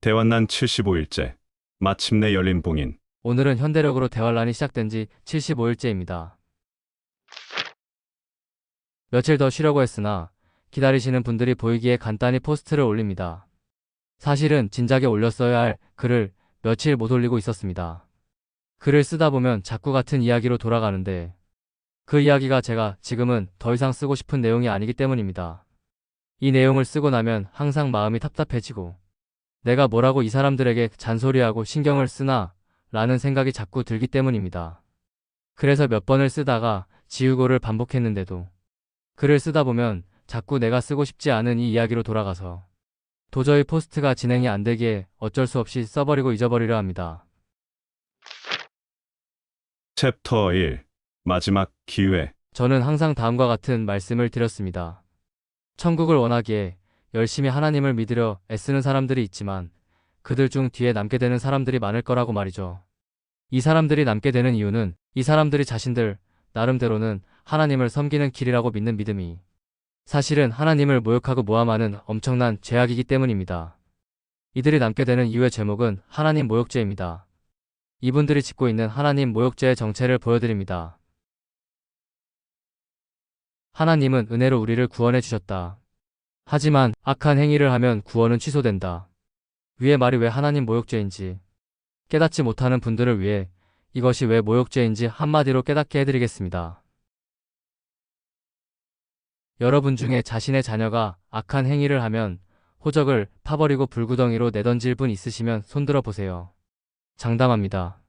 대환란 75일째. 마침내 열린 봉인. 오늘은 현대력으로 대환란이 시작된 지 75일째입니다. 며칠 더 쉬려고 했으나 기다리시는 분들이 보이기에 간단히 포스트를 올립니다. 사실은 진작에 올렸어야 할 글을 며칠 못 올리고 있었습니다. 글을 쓰다 보면 자꾸 같은 이야기로 돌아가는데 그 이야기가 제가 지금은 더 이상 쓰고 싶은 내용이 아니기 때문입니다. 이 내용을 쓰고 나면 항상 마음이 답답해지고 내가 뭐라고 이 사람들에게 잔소리하고 신경을 쓰나 라는 생각이 자꾸 들기 때문입니다. 그래서 몇 번을 쓰다가 지우고를 반복했는데도 글을 쓰다 보면 자꾸 내가 쓰고 싶지 않은 이 이야기로 돌아가서 도저히 포스트가 진행이 안 되기에 어쩔 수 없이 써버리고 잊어버리려 합니다. 챕터 1. 마지막 기회. 저는 항상 다음과 같은 말씀을 드렸습니다. 천국을 원하기에 열심히 하나님을 믿으려 애쓰는 사람들이 있지만 그들 중 뒤에 남게 되는 사람들이 많을 거라고 말이죠. 이 사람들이 남게 되는 이유는 이 사람들이 자신들 나름대로는 하나님을 섬기는 길이라고 믿는 믿음이 사실은 하나님을 모욕하고 모함하는 엄청난 죄악이기 때문입니다. 이들이 남게 되는 이유의 제목은 하나님 모욕죄입니다. 이분들이 짓고 있는 하나님 모욕죄의 정체를 보여드립니다. 하나님은 은혜로 우리를 구원해 주셨다. 하지만 악한 행위를 하면 구원은 취소된다. 위의 말이 왜 하나님 모욕죄인지 깨닫지 못하는 분들을 위해 이것이 왜 모욕죄인지 한마디로 깨닫게 해드리겠습니다. 여러분 중에 자신의 자녀가 악한 행위를 하면 호적을 파버리고 불구덩이로 내던질 분 있으시면 손들어 보세요. 장담합니다.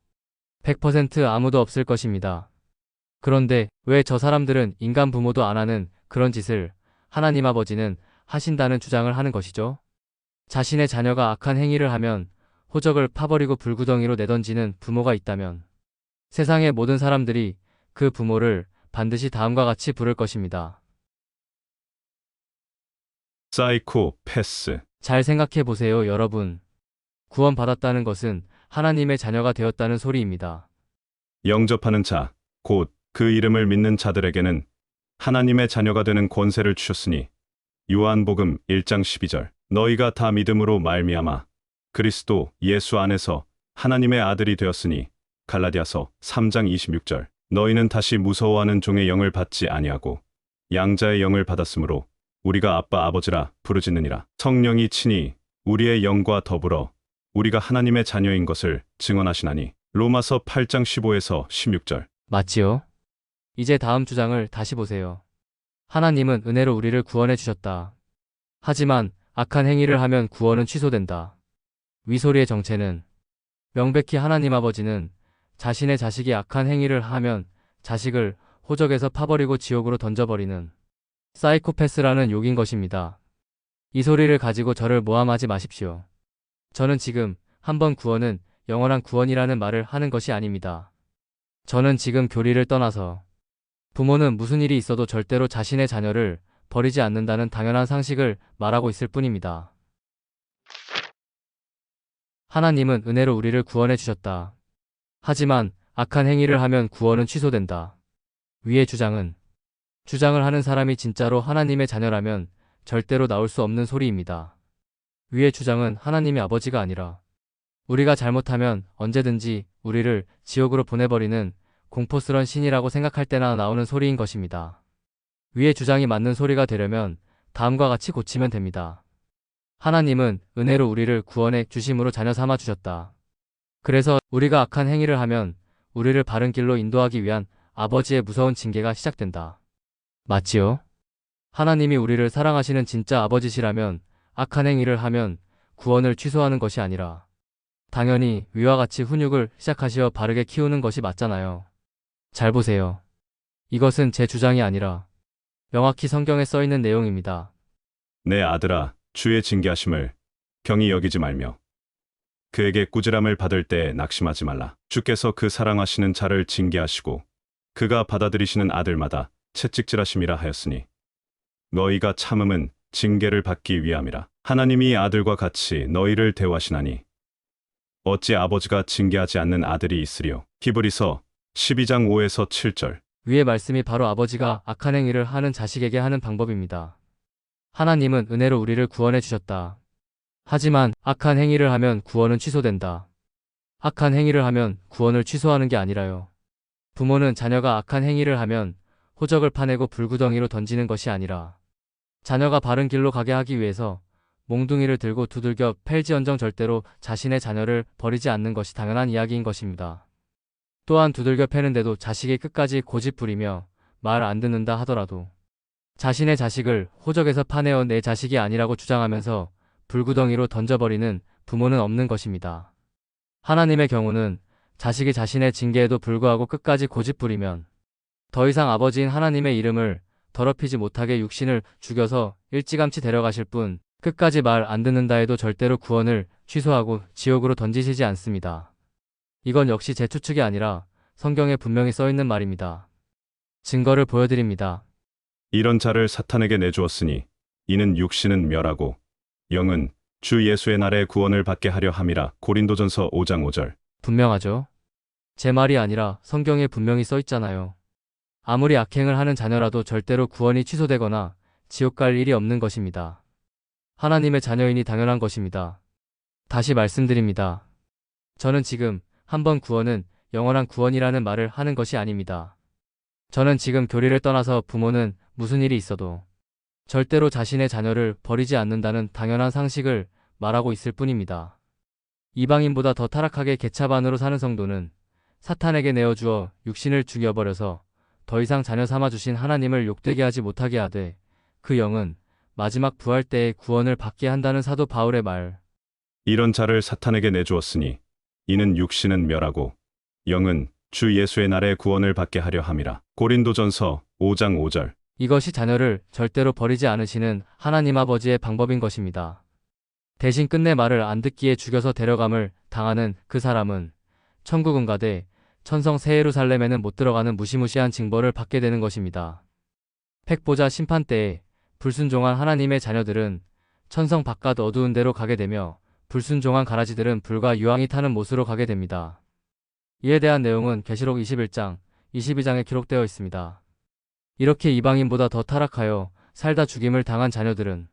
100% 아무도 없을 것입니다. 그런데 왜 저 사람들은 인간 부모도 안 하는 그런 짓을 하나님 아버지는 하신다는 주장을 하는 것이죠? 자신의 자녀가 악한 행위를 하면 호적을 파버리고 불구덩이로 내던지는 부모가 있다면 세상의 모든 사람들이 그 부모를 반드시 다음과 같이 부를 것입니다. 사이코패스. 잘 생각해 보세요, 여러분. 구원받았다는 것은 하나님의 자녀가 되었다는 소리입니다. 영접하는 자, 곧 그 이름을 믿는 자들에게는 하나님의 자녀가 되는 권세를 주셨으니 요한복음 1장 12절. 너희가 다 믿음으로 말미암아 그리스도 예수 안에서 하나님의 아들이 되었으니 갈라디아서 3장 26절. 너희는 다시 무서워하는 종의 영을 받지 아니하고 양자의 영을 받았으므로 우리가 아빠 아버지라 부르짖느니라. 성령이 친히 우리의 영과 더불어 우리가 하나님의 자녀인 것을 증언하시나니. 로마서 8장 15에서 16절. 맞지요? 이제 다음 주장을 다시 보세요. 하나님은 은혜로 우리를 구원해 주셨다. 하지만 악한 행위를 하면 구원은 취소된다. 위소리의 정체는 명백히 하나님 아버지는 자신의 자식이 악한 행위를 하면 자식을 호적에서 파버리고 지옥으로 던져버리는 사이코패스라는 욕인 것입니다. 이 소리를 가지고 저를 모함하지 마십시오. 저는 지금 한번 구원은 영원한 구원이라는 말을 하는 것이 아닙니다. 저는 지금 교리를 떠나서 부모는 무슨 일이 있어도 절대로 자신의 자녀를 버리지 않는다는 당연한 상식을 말하고 있을 뿐입니다. 하나님은 은혜로 우리를 구원해 주셨다. 하지만 악한 행위를 하면 구원은 취소된다. 위의 주장을 하는 사람이 진짜로 하나님의 자녀라면 절대로 나올 수 없는 소리입니다. 위의 주장은 하나님이 아버지가 아니라 우리가 잘못하면 언제든지 우리를 지옥으로 보내버리는 공포스런 신이라고 생각할 때나 나오는 소리인 것입니다. 위의 주장이 맞는 소리가 되려면 다음과 같이 고치면 됩니다. 하나님은 은혜로 우리를 구원해 주심으로 자녀 삼아 주셨다. 그래서 우리가 악한 행위를 하면 우리를 바른 길로 인도하기 위한 아버지의 무서운 징계가 시작된다. 맞지요? 하나님이 우리를 사랑하시는 진짜 아버지시라면 악한 행위를 하면 구원을 취소하는 것이 아니라 당연히 위와 같이 훈육을 시작하시어 바르게 키우는 것이 맞잖아요. 잘 보세요. 이것은 제 주장이 아니라 명확히 성경에 써 있는 내용입니다. 내 아들아, 주의 징계하심을 경히 여기지 말며 그에게 꾸지람을 받을 때에 낙심하지 말라. 주께서 그 사랑하시는 자를 징계하시고 그가 받아들이시는 아들마다 채찍질하심이라 하였으니 너희가 참음은 징계를 받기 위함이라. 하나님이 아들과 같이 너희를 대우하시나니 어찌 아버지가 징계하지 않는 아들이 있으리요. 히브리서 12장 5에서 7절. 위의 말씀이 바로 아버지가 악한 행위를 하는 자식에게 하는 방법입니다. 하나님은 은혜로 우리를 구원해 주셨다. 하지만 악한 행위를 하면 구원은 취소된다. 악한 행위를 하면 구원을 취소하는 게 아니라요. 부모는 자녀가 악한 행위를 하면 호적을 파내고 불구덩이로 던지는 것이 아니라 자녀가 바른 길로 가게 하기 위해서 몽둥이를 들고 두들겨 팰지언정 절대로 자신의 자녀를 버리지 않는 것이 당연한 이야기인 것입니다. 또한 두들겨 패는데도 자식이 끝까지 고집 부리며 말 안 듣는다 하더라도 자신의 자식을 호적에서 파내어 내 자식이 아니라고 주장하면서 불구덩이로 던져버리는 부모는 없는 것입니다. 하나님의 경우는 자식이 자신의 징계에도 불구하고 끝까지 고집 부리면 더 이상 아버지인 하나님의 이름을 더럽히지 못하게 육신을 죽여서 일찌감치 데려가실 뿐 끝까지 말 안 듣는다 해도 절대로 구원을 취소하고 지옥으로 던지시지 않습니다. 이건 역시 제 추측이 아니라 성경에 분명히 써있는 말입니다. 증거를 보여드립니다. 이런 자를 사탄에게 내주었으니 이는 육신은 멸하고 영은 주 예수의 날에 구원을 받게 하려 함이라. 고린도전서 5장 5절. 분명하죠? 제 말이 아니라 성경에 분명히 써있잖아요. 아무리 악행을 하는 자녀라도 절대로 구원이 취소되거나 지옥 갈 일이 없는 것입니다. 하나님의 자녀이니 당연한 것입니다. 다시 말씀드립니다. 저는 지금 한번 구원은 영원한 구원이라는 말을 하는 것이 아닙니다. 저는 지금 교리를 떠나서 부모는 무슨 일이 있어도 절대로 자신의 자녀를 버리지 않는다는 당연한 상식을 말하고 있을 뿐입니다. 이방인보다 더 타락하게 개차반으로 사는 성도는 사탄에게 내어주어 육신을 죽여버려서 더 이상 자녀 삼아주신 하나님을 욕되게 하지 못하게 하되 그 영은 마지막 부활 때에 구원을 받게 한다는 사도 바울의 말. 이런 자를 사탄에게 내주었으니 이는 육신은 멸하고 영은 주 예수의 날에 구원을 받게 하려 함이라. 고린도전서 5장 5절. 이것이 자녀를 절대로 버리지 않으시는 하나님 아버지의 방법인 것입니다. 대신 끝내 말을 안 듣기에 죽여서 데려감을 당하는 그 사람은 천국은 가되 천성 새 예루살렘에는 못 들어가는 무시무시한 징벌을 받게 되는 것입니다. 팩보자 심판 때에 불순종한 하나님의 자녀들은 천성 바깥 어두운 데로 가게 되며 불순종한 가라지들은 불과 유황이 타는 못으로 가게 됩니다. 이에 대한 내용은 계시록 21장, 22장에 기록되어 있습니다. 이렇게 이방인보다 더 타락하여 살다 죽임을 당한 자녀들은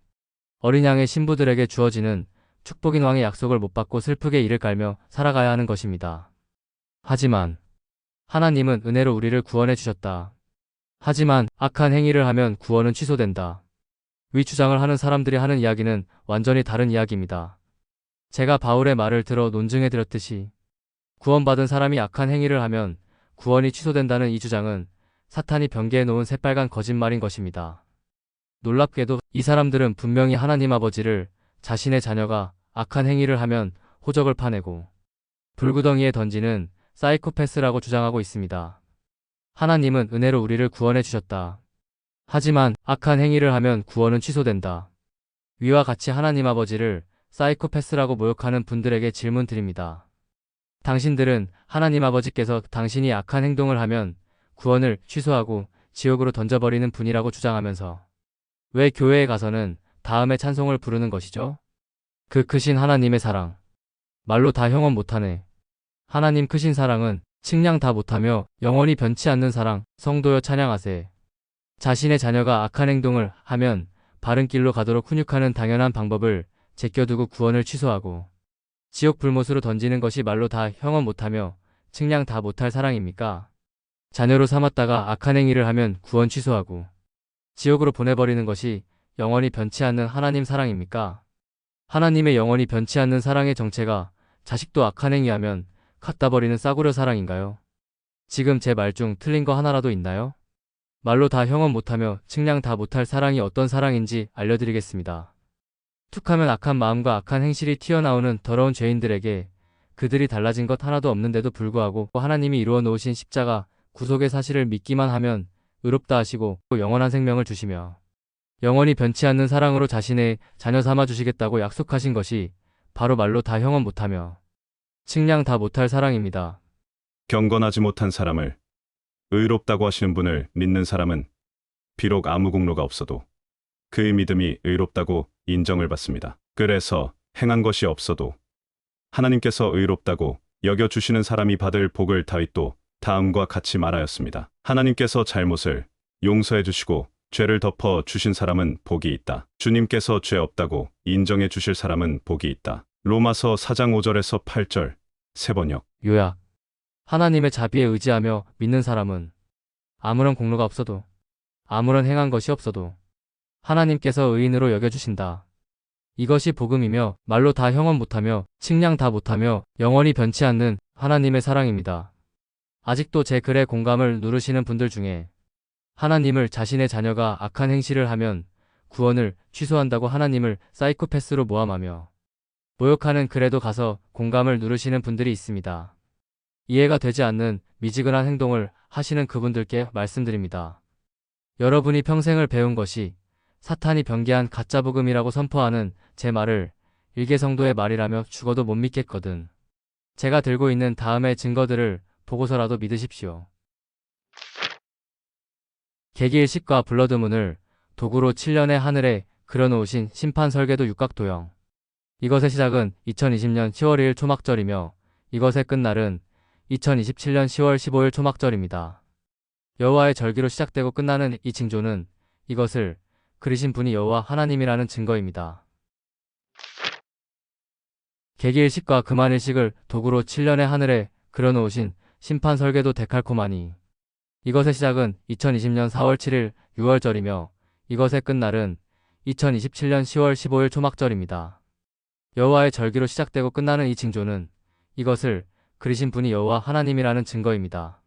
어린 양의 신부들에게 주어지는 축복인 왕의 약속을 못 받고 슬프게 이를 깔며 살아가야 하는 것입니다. 하지만 하나님은 은혜로 우리를 구원해 주셨다. 하지만 악한 행위를 하면 구원은 취소된다. 위 주장을 하는 사람들이 하는 이야기는 완전히 다른 이야기입니다. 제가 바울의 말을 들어 논증해 드렸듯이 구원받은 사람이 악한 행위를 하면 구원이 취소된다는 이 주장은 사탄이 변개해 놓은 새빨간 거짓말인 것입니다. 놀랍게도 이 사람들은 분명히 하나님 아버지를 자신의 자녀가 악한 행위를 하면 호적을 파내고 불구덩이에 던지는 사이코패스라고 주장하고 있습니다. 하나님은 은혜로 우리를 구원해 주셨다. 하지만 악한 행위를 하면 구원은 취소된다. 위와 같이 하나님 아버지를 사이코패스라고 모욕하는 분들에게 질문 드립니다. 당신들은 하나님 아버지께서 당신이 악한 행동을 하면 구원을 취소하고 지옥으로 던져버리는 분이라고 주장하면서 왜 교회에 가서는 다음에 찬송을 부르는 것이죠? 그 크신 하나님의 사랑. 말로 다 형언 못하네. 하나님 크신 사랑은 측량 다 못하며 영원히 변치 않는 사랑. 성도여 찬양하세. 자신의 자녀가 악한 행동을 하면 바른 길로 가도록 훈육하는 당연한 방법을 제껴두고 구원을 취소하고 지옥 불못으로 던지는 것이 말로 다 형언 못하며 측량 다 못할 사랑입니까? 자녀로 삼았다가 악한 행위를 하면 구원 취소하고 지옥으로 보내버리는 것이 영원히 변치 않는 하나님 사랑입니까? 하나님의 영원히 변치 않는 사랑의 정체가 자식도 악한 행위하면 갖다 버리는 싸구려 사랑인가요? 지금 제 말 중 틀린 거 하나라도 있나요? 말로 다 형언 못하며 측량 다 못할 사랑이 어떤 사랑인지 알려드리겠습니다. 툭하면 악한 마음과 악한 행실이 튀어나오는 더러운 죄인들에게 그들이 달라진 것 하나도 없는데도 불구하고 하나님이 이루어 놓으신 십자가 구속의 사실을 믿기만 하면 의롭다 하시고 영원한 생명을 주시며 영원히 변치 않는 사랑으로 자신의 자녀 삼아 주시겠다고 약속하신 것이 바로 말로 다 형언 못하며 측량 다 못할 사랑입니다. 경건하지 못한 사람을 의롭다고 하시는 분을 믿는 사람은 비록 아무 공로가 없어도 그의 믿음이 의롭다고 인정을 받습니다. 그래서 행한 것이 없어도 하나님께서 의롭다고 여겨주시는 사람이 받을 복을 다윗도 다음과 같이 말하였습니다. 하나님께서 잘못을 용서해 주시고 죄를 덮어 주신 사람은 복이 있다. 주님께서 죄 없다고 인정해 주실 사람은 복이 있다. 로마서 4장 5절에서 8절 세번역. 요약. 하나님의 자비에 의지하며 믿는 사람은 아무런 공로가 없어도, 아무런 행한 것이 없어도 하나님께서 의인으로 여겨주신다. 이것이 복음이며 말로 다 형언 못하며 측량 다 못하며 영원히 변치 않는 하나님의 사랑입니다. 아직도 제 글에 공감을 누르시는 분들 중에 하나님을 자신의 자녀가 악한 행실을 하면 구원을 취소한다고 하나님을 사이코패스로 모함하며 모욕하는 글에도 가서 공감을 누르시는 분들이 있습니다. 이해가 되지 않는 미지근한 행동을 하시는 그분들께 말씀드립니다. 여러분이 평생을 배운 것이 사탄이 변개한 가짜 복음이라고 선포하는 제 말을 일개 성도의 말이라며 죽어도 못 믿겠거든. 제가 들고 있는 다음의 증거들을 보고서라도 믿으십시오. 계기일식과 블러드문을 도구로 7년의 하늘에 그려놓으신 심판 설계도 육각도형. 이것의 시작은 2020년 10월 2일 초막절이며 이것의 끝날은 2027년 10월 15일 초막절입니다. 여호와의 절기로 시작되고 끝나는 이 징조는 이것을 그리신 분이 여호와 하나님이라는 증거입니다. 계기일식과 금안일식을 도구로 7년의 하늘에 그려놓으신 심판 설계도 데칼코마니. 이것의 시작은 2020년 4월 7일 6월절이며 이것의 끝날은 2027년 10월 15일 초막절입니다. 여호와의 절기로 시작되고 끝나는 이 징조는 이것을 그리신 분이 여호와 하나님이라는 증거입니다.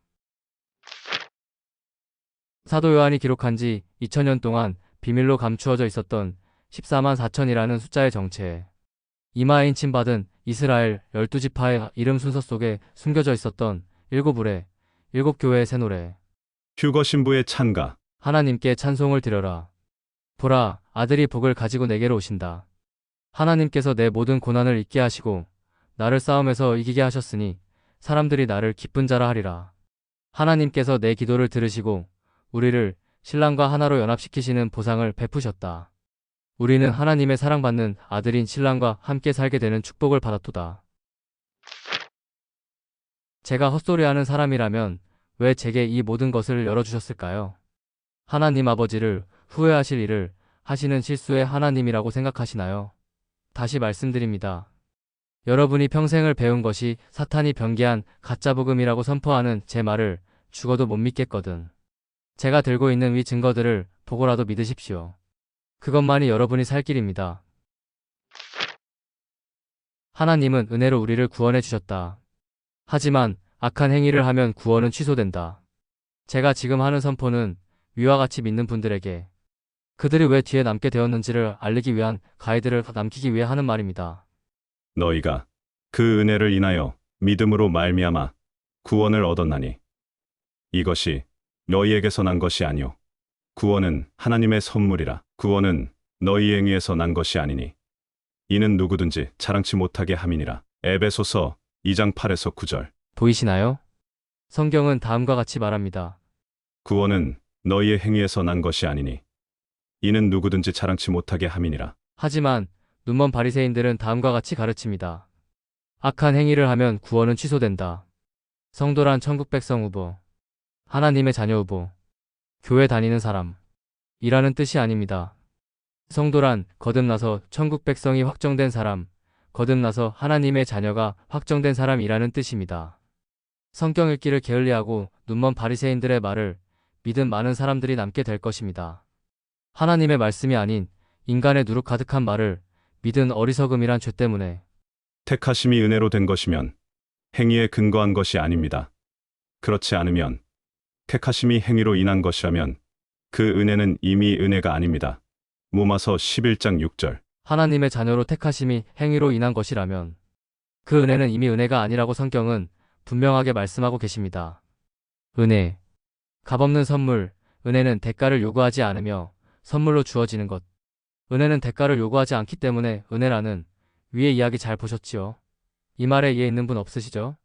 사도 요한이 기록한 지 2000년 동안 비밀로 감추어져 있었던 14만 4천이라는 숫자의 정체. 이마에 인침받은 이스라엘 12지파의 이름 순서 속에 숨겨져 있었던 7불의 7교회의 새 노래. 휴거 신부의 찬가. 하나님께 찬송을 드려라. 보라, 아들이 복을 가지고 내게로 오신다. 하나님께서 내 모든 고난을 잊게 하시고 나를 싸움에서 이기게 하셨으니 사람들이 나를 기쁜 자라 하리라. 하나님께서 내 기도를 들으시고 우리를 신랑과 하나로 연합시키시는 보상을 베푸셨다. 우리는 하나님의 사랑받는 아들인 신랑과 함께 살게 되는 축복을 받았도다. 제가 헛소리하는 사람이라면 왜 제게 이 모든 것을 열어주셨을까요? 하나님 아버지를 후회하실 일을 하시는 실수의 하나님이라고 생각하시나요? 다시 말씀드립니다. 여러분이 평생을 배운 것이 사탄이 변개한 가짜 복음이라고 선포하는 제 말을 죽어도 못 믿겠거든. 제가 들고 있는 위 증거들을 보고라도 믿으십시오. 그것만이 여러분이 살 길입니다. 하나님은 은혜로 우리를 구원해 주셨다. 하지만 악한 행위를 하면 구원은 취소된다. 제가 지금 하는 선포는 위와 같이 믿는 분들에게 그들이 왜 뒤에 남게 되었는지를 알리기 위한 가이드를 남기기 위해 하는 말입니다. 너희가 그 은혜를 인하여 믿음으로 말미암아 구원을 얻었나니 이것이 너희에게서 난 것이 아니요 구원은 하나님의 선물이라. 구원은 너희 행위에서 난 것이 아니니 이는 누구든지 자랑치 못하게 함이니라. 에베소서 2장 8에서 9절. 보이시나요? 성경은 다음과 같이 말합니다. 구원은 너희의 행위에서 난 것이 아니니 이는 누구든지 자랑치 못하게 함이니라. 하지만 눈먼 바리새인들은 다음과 같이 가르칩니다. 악한 행위를 하면 구원은 취소된다. 성도란 천국 백성 후보, 하나님의 자녀 후보, 교회 다니는 사람 이라는 뜻이 아닙니다. 성도란 거듭나서 천국 백성이 확정된 사람, 거듭나서 하나님의 자녀가 확정된 사람이라는 뜻입니다. 성경 읽기를 게을리하고 눈먼 바리새인들의 말을 믿은 많은 사람들이 남게 될 것입니다. 하나님의 말씀이 아닌 인간의 누룩 가득한 말을 믿은 어리석음이란 죄 때문에. 택하심이 은혜로 된 것이면 행위에 근거한 것이 아닙니다. 그렇지 않으면 택하심이 행위로 인한 것이라면 그 은혜는 이미 은혜가 아닙니다. 로마서 11장 6절. 하나님의 자녀로 택하심이 행위로 인한 것이라면 그 은혜는 이미 은혜가 아니라고 성경은 분명하게 말씀하고 계십니다. 은혜, 값없는 선물, 은혜는 대가를 요구하지 않으며 선물로 주어지는 것. 은혜는 대가를 요구하지 않기 때문에 은혜라는 위의 이야기 잘 보셨지요? 이 말에 이해 있는 분 없으시죠?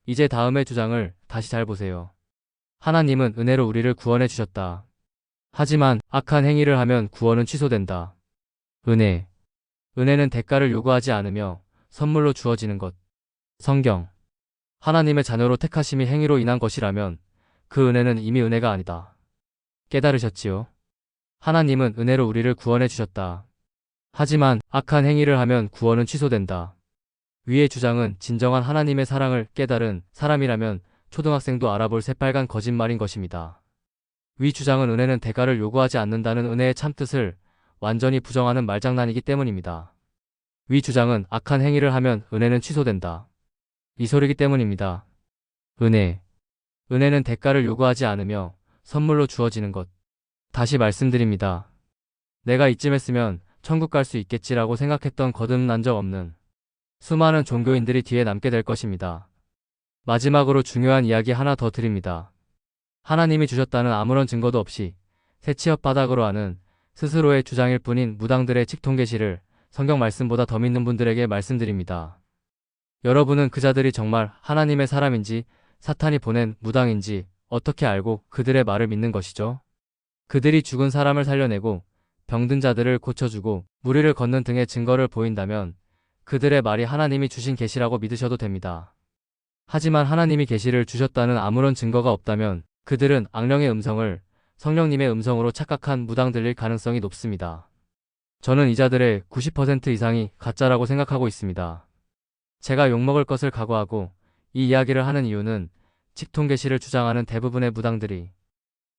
이제 다음의 주장을 다시 잘 보세요. 하나님은 은혜로 우리를 구원해 주셨다. 하지만 악한 행위를 하면 구원은 취소된다. 은혜. 은혜는 대가를 요구하지 않으며 선물로 주어지는 것. 성경. 하나님의 자녀로 택하심이 행위로 인한 것이라면 그 은혜는 이미 은혜가 아니다. 깨달으셨지요? 하나님은 은혜로 우리를 구원해 주셨다. 하지만 악한 행위를 하면 구원은 취소된다. 위의 주장은 진정한 하나님의 사랑을 깨달은 사람이라면 초등학생도 알아볼 새빨간 거짓말인 것입니다. 위 주장은 은혜는 대가를 요구하지 않는다는 은혜의 참뜻을 완전히 부정하는 말장난이기 때문입니다. 위 주장은 악한 행위를 하면 은혜는 취소된다. 이 소리기 때문입니다. 은혜는 대가를 요구하지 않으며 선물로 주어지는 것. 다시 말씀드립니다. 내가 이쯤 했으면 천국 갈 수 있겠지라고 생각했던 거듭난 적 없는 수많은 종교인들이 뒤에 남게 될 것입니다. 마지막으로 중요한 이야기 하나 더 드립니다. 하나님이 주셨다는 아무런 증거도 없이 새치업 바닥으로 하는 스스로의 주장일 뿐인 무당들의 직통계시를 성경 말씀보다 더 믿는 분들에게 말씀드립니다. 여러분은 그 자들이 정말 하나님의 사람인지 사탄이 보낸 무당인지 어떻게 알고 그들의 말을 믿는 것이죠? 그들이 죽은 사람을 살려내고 병든 자들을 고쳐주고 무리를 걷는 등의 증거를 보인다면 그들의 말이 하나님이 주신 계시라고 믿으셔도 됩니다. 하지만 하나님이 계시를 주셨다는 아무런 증거가 없다면 그들은 악령의 음성을 성령님의 음성으로 착각한 무당들일 가능성이 높습니다. 저는 이 자들의 90% 이상이 가짜라고 생각하고 있습니다. 제가 욕먹을 것을 각오하고 이 이야기를 하는 이유는 직통계시를 주장하는 대부분의 무당들이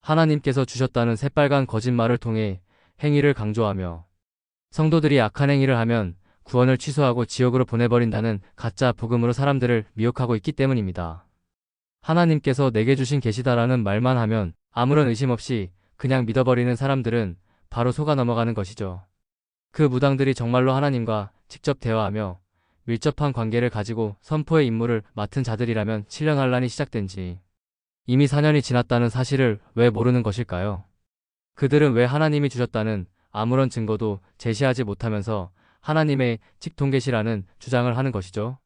하나님께서 주셨다는 새빨간 거짓말을 통해 행위를 강조하며 성도들이 악한 행위를 하면 구원을 취소하고 지옥으로 보내버린다는 가짜 복음으로 사람들을 미혹하고 있기 때문입니다. 하나님께서 내게 주신 계시다라는 말만 하면 아무런 의심 없이 그냥 믿어버리는 사람들은 바로 속아 넘어가는 것이죠. 그 무당들이 정말로 하나님과 직접 대화하며 밀접한 관계를 가지고 선포의 임무를 맡은 자들이라면 7년 환란이 시작된 지 이미 4년이 지났다는 사실을 왜 모르는 것일까요? 그들은 왜 하나님이 주셨다는 아무런 증거도 제시하지 못하면서 하나님의 직통계시라는 주장을 하는 것이죠?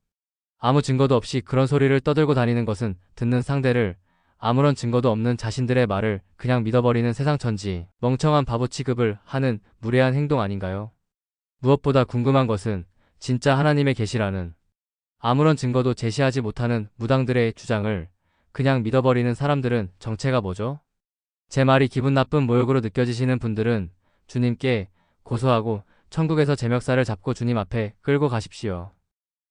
아무 증거도 없이 그런 소리를 떠들고 다니는 것은 듣는 상대를 아무런 증거도 없는 자신들의 말을 그냥 믿어버리는 세상천지 멍청한 바보 취급을 하는 무례한 행동 아닌가요? 무엇보다 궁금한 것은 진짜 하나님의 계시라는 아무런 증거도 제시하지 못하는 무당들의 주장을 그냥 믿어버리는 사람들은 정체가 뭐죠? 제 말이 기분 나쁜 모욕으로 느껴지시는 분들은 주님께 고소하고 천국에서 제 멱살을 잡고 주님 앞에 끌고 가십시오.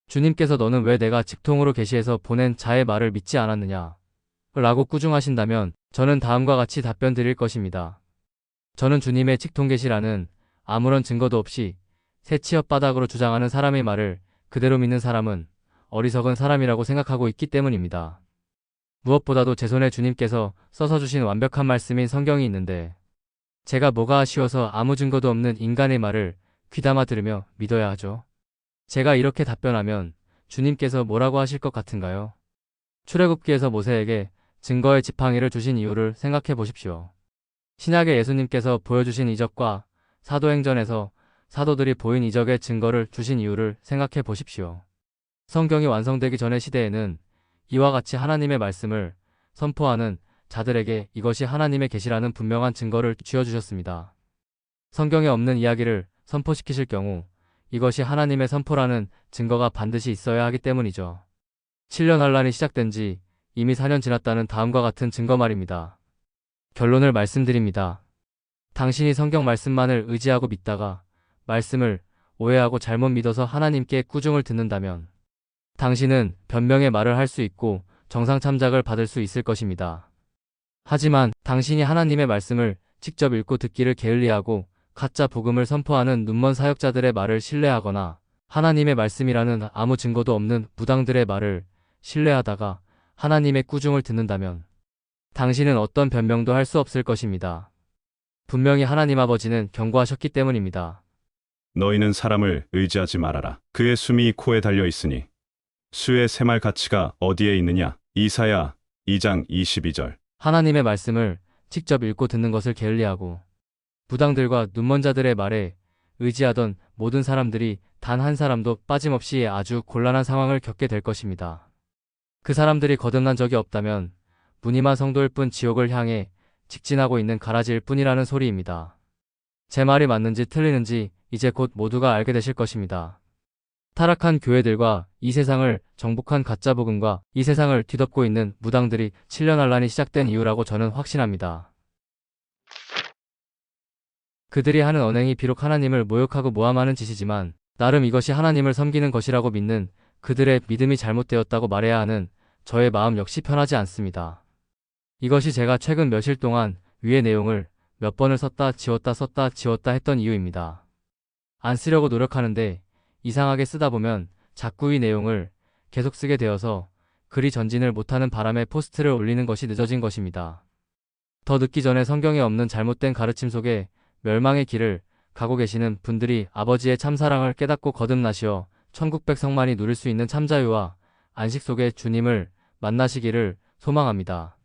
주님께서 너는 왜 내가 직통으로 계시해서 보낸 자의 말을 믿지 않았느냐? 라고 꾸중하신다면 저는 다음과 같이 답변 드릴 것입니다. 저는 주님의 직통계시라는 아무런 증거도 없이 새치업 바닥으로 주장하는 사람의 말을 그대로 믿는 사람은 어리석은 사람이라고 생각하고 있기 때문입니다. 무엇보다도 제 손에 주님께서 써서 주신 완벽한 말씀인 성경이 있는데 제가 뭐가 아쉬워서 아무 증거도 없는 인간의 말을 귀담아 들으며 믿어야 하죠? 제가 이렇게 답변하면 주님께서 뭐라고 하실 것 같은가요? 출애굽기에서 모세에게 증거의 지팡이를 주신 이유를 생각해 보십시오. 신약의 예수님께서 보여주신 이적과 사도행전에서 사도들이 보인 이적의 증거를 주신 이유를 생각해 보십시오. 성경이 완성되기 전의 시대에는 이와 같이 하나님의 말씀을 선포하는 자들에게 이것이 하나님의 계시라는 분명한 증거를 쥐어주셨습니다. 성경에 없는 이야기를 선포시키실 경우 이것이 하나님의 선포라는 증거가 반드시 있어야 하기 때문이죠. 7년 환란이 시작된 지 이미 4년 지났다는 다음과 같은 증거 말입니다. 결론을 말씀드립니다. 당신이 성경 말씀만을 의지하고 믿다가 말씀을 오해하고 잘못 믿어서 하나님께 꾸중을 듣는다면 당신은 변명의 말을 할 수 있고 정상 참작을 받을 수 있을 것입니다. 하지만 당신이 하나님의 말씀을 직접 읽고 듣기를 게을리하고 가짜 복음을 선포하는 눈먼 사역자들의 말을 신뢰하거나 하나님의 말씀이라는 아무 증거도 없는 무당들의 말을 신뢰하다가 하나님의 꾸중을 듣는다면 당신은 어떤 변명도 할 수 없을 것입니다. 분명히 하나님 아버지는 경고하셨기 때문입니다. 너희는 사람을 의지하지 말아라. 그의 숨이 코에 달려 있으니 수의 샘할 가치가 어디에 있느냐? 이사야 2장 22절. 하나님의 말씀을 직접 읽고 듣는 것을 게을리하고 무당들과 눈먼 자들의 말에 의지하던 모든 사람들이 단 한 사람도 빠짐없이 아주 곤란한 상황을 겪게 될 것입니다. 그 사람들이 거듭난 적이 없다면 무늬만 성도일 뿐 지옥을 향해 직진하고 있는 가라지일 뿐이라는 소리입니다. 제 말이 맞는지 틀리는지 이제 곧 모두가 알게 되실 것입니다. 타락한 교회들과 이 세상을 정복한 가짜 복음과 이 세상을 뒤덮고 있는 무당들이 7년 환란이 시작된 이유라고 저는 확신합니다. 그들이 하는 언행이 비록 하나님을 모욕하고 모함하는 짓이지만 나름 이것이 하나님을 섬기는 것이라고 믿는 그들의 믿음이 잘못되었다고 말해야 하는 저의 마음 역시 편하지 않습니다. 이것이 제가 최근 며칠 동안 위의 내용을 몇 번을 썼다 지웠다 했던 이유입니다. 안 쓰려고 노력하는데 이상하게 쓰다 보면 자꾸 이 내용을 계속 쓰게 되어서 글이 전진을 못하는 바람에 포스트를 올리는 것이 늦어진 것입니다. 더 늦기 전에 성경에 없는 잘못된 가르침 속에 멸망의 길을 가고 계시는 분들이 아버지의 참사랑을 깨닫고 거듭나시어 천국 백성만이 누릴 수 있는 참자유와 안식 속에 주님을 만나시기를 소망합니다.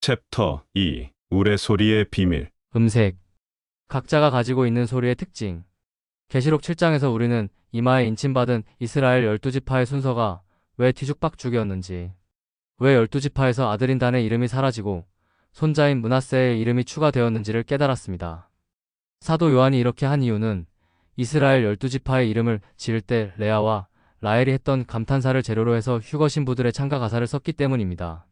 챕터 2. 우레소리의 비밀. 음색. 각자가 가지고 있는 소리의 특징. 계시록 7장에서 우리는 이마에 인침받은 이스라엘 12지파의 순서가 왜 뒤죽박죽이었는지, 왜 12지파에서 아들인 단의 이름이 사라지고 손자인 므낫세의 이름이 추가되었는지를 깨달았습니다. 사도 요한이 이렇게 한 이유는 이스라엘 12지파의 이름을 지을 때 레아와 라헬이 했던 감탄사를 재료로 해서 휴거 신부들의 찬가 가사를 썼기 때문입니다.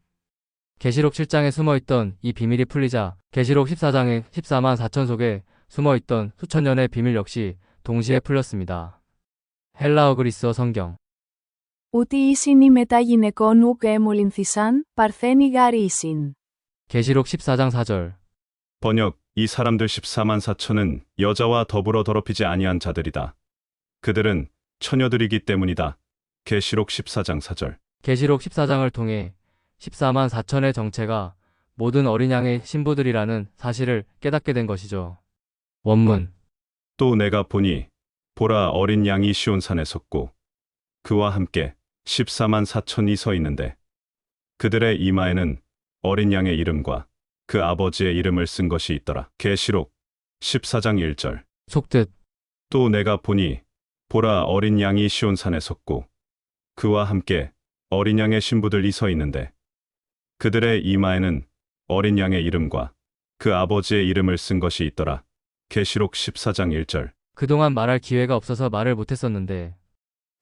계시록 7장에 숨어있던 이 비밀이 풀리자 계시록 14장의 14만 4천 속에 숨어있던 수천 년의 비밀 역시 동시에 풀렸습니다. 헬라어 그리스어 성경. Ούτε ίσιν οι μετά γυναικών ουκ έμολυνθησαν, παρθένοι γαρίσιν. 계시록 14장 4절. 번역. 이 사람들 14만 4천은 여자와 더불어 더럽히지 아니한 자들이다. 그들은 처녀들이기 때문이다. 계시록 14장 4절. 계시록 14장을 통해 14만 4천의 정체가 모든 어린 양의 신부들이라는 사실을 깨닫게 된 것이죠. 원문. 또 내가 보니 보라 어린 양이 시온산에 섰고 그와 함께 14만 4천이 서 있는데 그들의 이마에는 어린 양의 이름과 그 아버지의 이름을 쓴 것이 있더라. 계시록 14장 1절. 속뜻. 또 내가 보니 보라 어린 양이 시온산에 섰고 그와 함께 어린 양의 신부들이 서 있는데 그들의 이마에는 어린 양의 이름과 그 아버지의 이름을 쓴 것이 있더라. 계시록 14장 1절. 그동안 말할 기회가 없어서 말을 못했었는데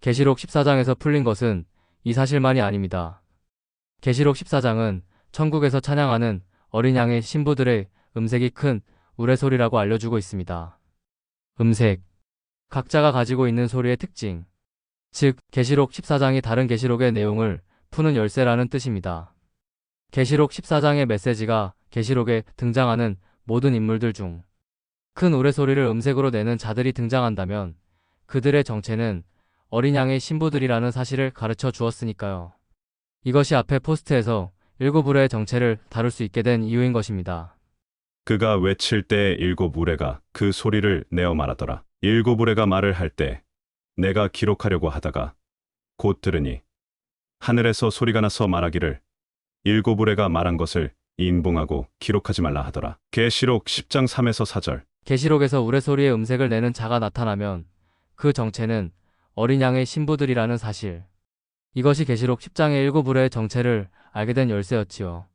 계시록 14장에서 풀린 것은 이 사실만이 아닙니다. 계시록 14장은 천국에서 찬양하는 어린 양의 신부들의 음색이 큰 우레소리라고 알려주고 있습니다. 음색. 각자가 가지고 있는 소리의 특징. 즉, 계시록 14장이 다른 계시록의 내용을 푸는 열쇠라는 뜻입니다. 계시록 14장의 메시지가 계시록에 등장하는 모든 인물들 중 큰 우레소리를 음색으로 내는 자들이 등장한다면 그들의 정체는 어린 양의 신부들이라는 사실을 가르쳐 주었으니까요. 이것이 앞에 포스트에서 7우레의 정체를 다룰 수 있게 된 이유인 것입니다. 그가 외칠 때에 7우레가 그 소리를 내어 말하더라. 7우레가 말을 할 때 내가 기록하려고 하다가 곧 들으니 하늘에서 소리가 나서 말하기를 7우레가 말한 것을 인봉하고 기록하지 말라 하더라. 계시록 10장 3에서 4절. 계시록에서 우레소리의 음색을 내는 자가 나타나면 그 정체는 어린 양의 신부들이라는 사실. 이것이 계시록 10장의 7우레의 정체를 알게 된 열쇠였지요.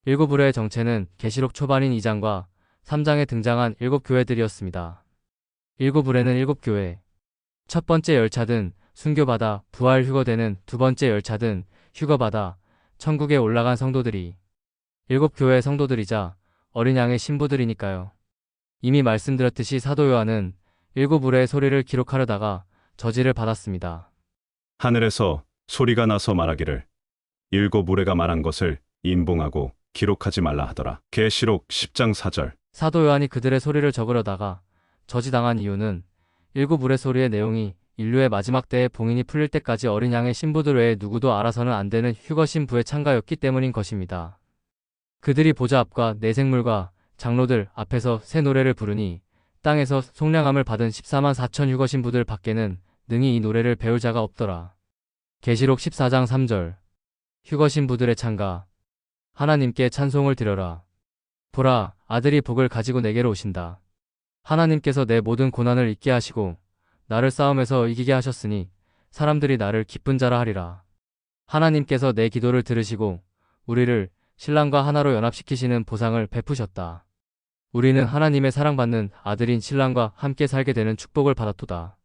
7우레의 정체는 계시록 초반인 2장과 3장에 등장한 7교회들이었습니다. 7우레는 7교회. 첫 번째 열차든 순교받아 부활 휴거되는 두 번째 열차든 휴거받아 천국에 올라간 성도들이 7교회의 성도들이자 어린 양의 신부들이니까요. 이미 말씀드렸듯이 사도 요한은 7우레의 소리를 기록하려다가 저지를 받았습니다. 하늘에서 소리가 나서 말하기를 7우레가 말한 것을 인봉하고 기록하지 말라 하더라. 계시록 10장 4절. 사도 요한이 그들의 소리를 적으려다가 저지당한 이유는 7우레 소리의 내용이 인류의 마지막 때에 봉인이 풀릴 때까지 어린 양의 신부들 외에 누구도 알아서는 안 되는 휴거 신부의 찬가였기 때문인 것입니다. 그들이 보좌 앞과 네 생물과 장로들 앞에서 새 노래를 부르니 땅에서 속량함을 받은 14만 4천 휴거 신부들 밖에는 능히 이 노래를 배울 자가 없더라. 계시록 14장 3절. 휴거 신부들의 찬가. 하나님께 찬송을 드려라. 보라, 아들이 복을 가지고 내게로 오신다. 하나님께서 내 모든 고난을 잊게 하시고 나를 싸움에서 이기게 하셨으니 사람들이 나를 기쁜 자라 하리라. 하나님께서 내 기도를 들으시고 우리를 신랑과 하나로 연합시키시는 보상을 베푸셨다. 우리는 하나님의 사랑받는 아들인 신랑과 함께 살게 되는 축복을 받았도다.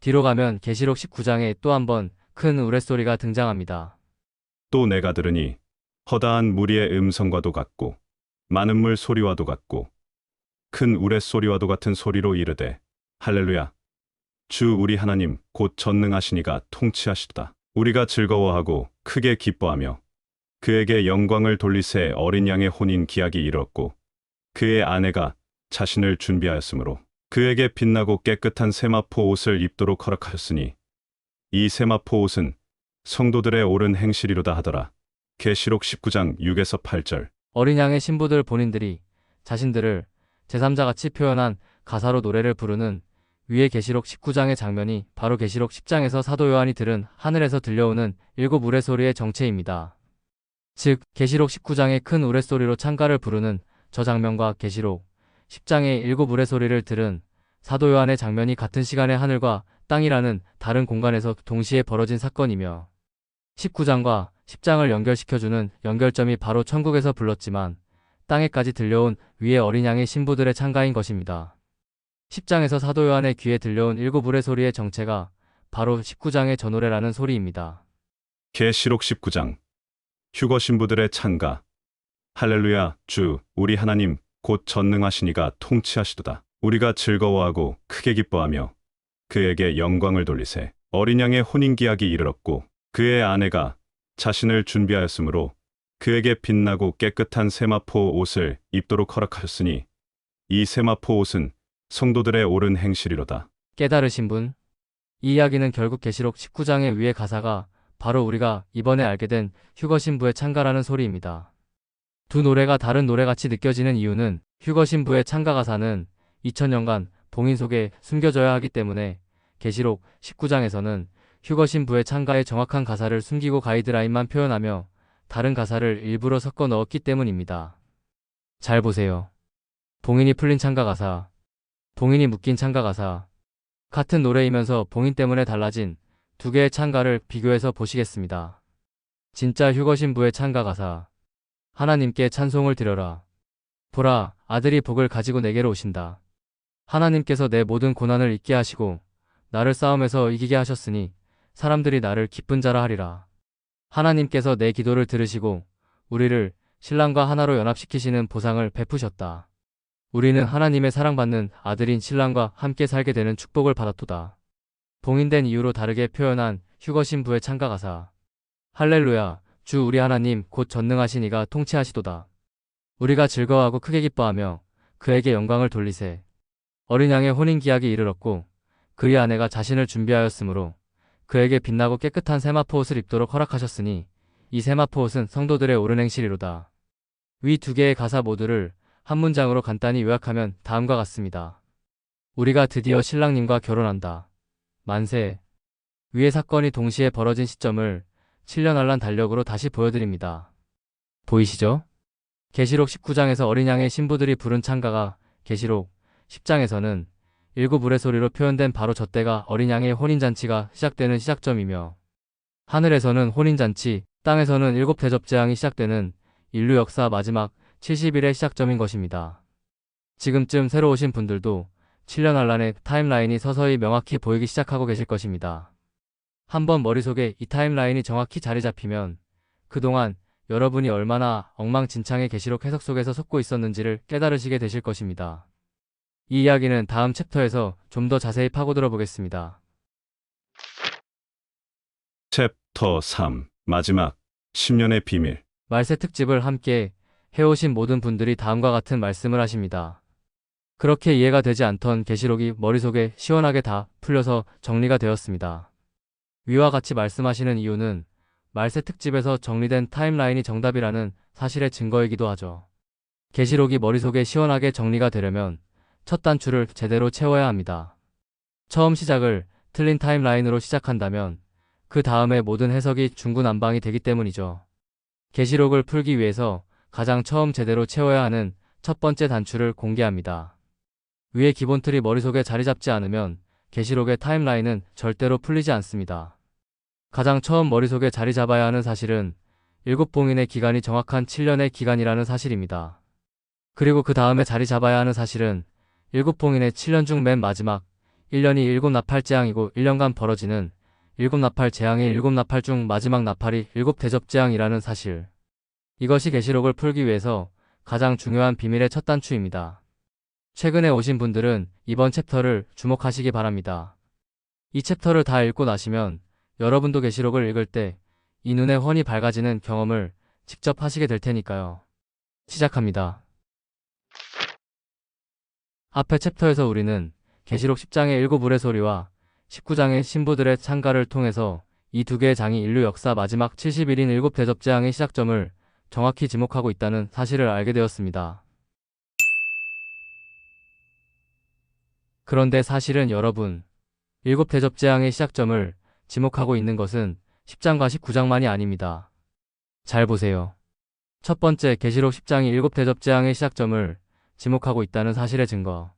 뒤로 가면 계시록 19장에 또 한 번 큰 우레소리가 등장합니다. 또 내가 들으니 허다한 무리의 음성과도 같고 많은 물 소리와도 같고 큰 우레소리와도 같은 소리로 이르되 할렐루야 주 우리 하나님 곧 전능하시니가 통치하시도다. 우리가 즐거워하고 크게 기뻐하며 그에게 영광을 돌리세. 어린 양의 혼인 기약이 이르렀고 그의 아내가 자신을 준비하였으므로 그에게 빛나고 깨끗한 세마포 옷을 입도록 허락하였으니 이 세마포 옷은 성도들의 옳은 행실이로다 하더라. 계시록 19장 6에서 8절. 어린 양의 신부들 본인들이 자신들을 제3자같이 표현한 가사로 노래를 부르는 위의 계시록 19장의 장면이 바로 계시록 10장에서 사도 요한이 들은 하늘에서 들려오는 7 우레소리의 정체입니다. 즉 계시록 19장의 큰 우레소리로 찬가를 부르는 저 장면과 계시록 10장의 7 우레소리를 들은 사도 요한의 장면이 같은 시간에 하늘과 땅이라는 다른 공간에서 동시에 벌어진 사건이며 19장과 10장을 연결시켜주는 연결점이 바로 천국에서 불렀지만 땅에까지 들려온 위의 어린 양의 신부들의 찬가인 것입니다. 10장에서 사도 요한의 귀에 들려온 7 우레소리의 정체가 바로 19장의 저 노래라는 소리입니다. 계시록 19장. 휴거 신부들의 찬가. 할렐루야 주 우리 하나님 곧 전능하시니가 통치하시도다. 우리가 즐거워하고 크게 기뻐하며 그에게 영광을 돌리세. 어린 양의 혼인 기약이 이르렀고 그의 아내가 자신을 준비하였으므로 그에게 빛나고 깨끗한 세마포 옷을 입도록 허락하였으니 이 세마포 옷은 성도들의 옳은 행실이로다. 깨달으신 분? 이 이야기는 결국 계시록 19장의 위의 가사가 바로 우리가 이번에 알게 된 휴거 신부의 찬가라는 소리입니다. 두 노래가 다른 노래같이 느껴지는 이유는 휴거 신부의 찬가 가사는 2000년간 봉인 속에 숨겨져야 하기 때문에 계시록 19장에서는 휴거 신부의 찬가의 정확한 가사를 숨기고 가이드라인만 표현하며 다른 가사를 일부러 섞어 넣었기 때문입니다. 잘 보세요. 봉인이 풀린 찬가 가사, 봉인이 묶인 찬가 가사. 같은 노래이면서 봉인 때문에 달라진 두 개의 찬가를 비교해서 보시겠습니다. 진짜 휴거 신부의 찬가 가사. 하나님께 찬송을 드려라. 보라, 아들이 복을 가지고 내게로 오신다. 하나님께서 내 모든 고난을 잊게 하시고 나를 싸움에서 이기게 하셨으니 사람들이 나를 기쁜 자라 하리라. 하나님께서 내 기도를 들으시고 우리를 신랑과 하나로 연합시키시는 보상을 베푸셨다. 우리는 하나님의 사랑받는 아들인 신랑과 함께 살게 되는 축복을 받았도다. 봉인된 이유로 다르게 표현한 휴거 신부의 찬가 가사. 할렐루야, 주 우리 하나님 곧 전능하신 이가 통치하시도다. 우리가 즐거워하고 크게 기뻐하며 그에게 영광을 돌리세. 어린 양의 혼인 기약이 이르렀고 그의 아내가 자신을 준비하였으므로 그에게 빛나고 깨끗한 세마포 옷을 입도록 허락하셨으니 이 세마포 옷은 성도들의 옳은 행실이로다. 위 두 개의 가사 모두를 한 문장으로 간단히 요약하면 다음과 같습니다. 우리가 드디어 신랑님과 결혼한다. 만세. 위의 사건이 동시에 벌어진 시점을 7년 한란 달력으로 다시 보여드립니다. 보이시죠? 계시록 19장에서 어린 양의 신부들이 부른 찬가가 계시록 10장에서는 7 우레소리로 표현된 바로 저 때가 어린 양의 혼인잔치가 시작되는 시작점이며 하늘에서는 혼인잔치, 땅에서는 7 대접재앙이 시작되는 인류 역사 마지막 70일의 시작점인 것입니다. 지금쯤 새로 오신 분들도 7년 한란의 타임라인이 서서히 명확히 보이기 시작하고 계실 것입니다. 한번 머릿속에 이 타임라인이 정확히 자리 잡히면 그동안 여러분이 얼마나 엉망진창의 계시록 해석 속에서 속고 있었는지를 깨달으시게 되실 것입니다. 이 이야기는 다음 챕터에서 좀 더 자세히 파고들어 보겠습니다. 챕터 3. 마지막 10년의 비밀. 말세 특집을 함께 해오신 모든 분들이 다음과 같은 말씀을 하십니다. 그렇게 이해가 되지 않던 계시록이 머릿속에 시원하게 다 풀려서 정리가 되었습니다. 위와 같이 말씀하시는 이유는 말세 특집에서 정리된 타임라인이 정답이라는 사실의 증거이기도 하죠. 계시록이 머릿속에 시원하게 정리가 되려면 첫 단추를 제대로 채워야 합니다. 처음 시작을 틀린 타임라인으로 시작한다면 그 다음에 모든 해석이 중구난방이 되기 때문이죠. 계시록을 풀기 위해서 가장 처음 제대로 채워야 하는 첫 번째 단추를 공개합니다. 위의 기본 틀이 머릿속에 자리 잡지 않으면 계시록의 타임라인은 절대로 풀리지 않습니다. 가장 처음 머릿속에 자리 잡아야 하는 사실은 7봉인의 기간이 정확한 7년의 기간이라는 사실입니다. 그리고 그 다음에 자리 잡아야 하는 사실은 7봉인의 7년 중 맨 마지막 1년이 7 나팔 재앙이고 1년간 벌어지는 7 나팔 재앙의 7 나팔 중 마지막 나팔이 7 대접 재앙이라는 사실. 이것이 계시록을 풀기 위해서 가장 중요한 비밀의 첫 단추입니다. 최근에 오신 분들은 이번 챕터를 주목하시기 바랍니다. 이 챕터를 다 읽고 나시면 여러분도 계시록을 읽을 때 이 눈에 훤히 밝아지는 경험을 직접 하시게 될 테니까요. 시작합니다. 앞의 챕터에서 우리는 계시록 10장의 일곱 울의 소리와 19장의 신부들의 찬가를 통해서 이 두 개의 장이 인류 역사 마지막 70일인 일곱 대접재앙의 시작점을 정확히 지목하고 있다는 사실을 알게 되었습니다. 그런데 사실은 여러분, 일곱 대접재앙의 시작점을 지목하고 있는 것은 10장과 19장만이 아닙니다. 잘 보세요. 첫 번째, 계시록 10장이 일곱 대접재앙의 시작점을 지목하고 있다는 사실의 증거.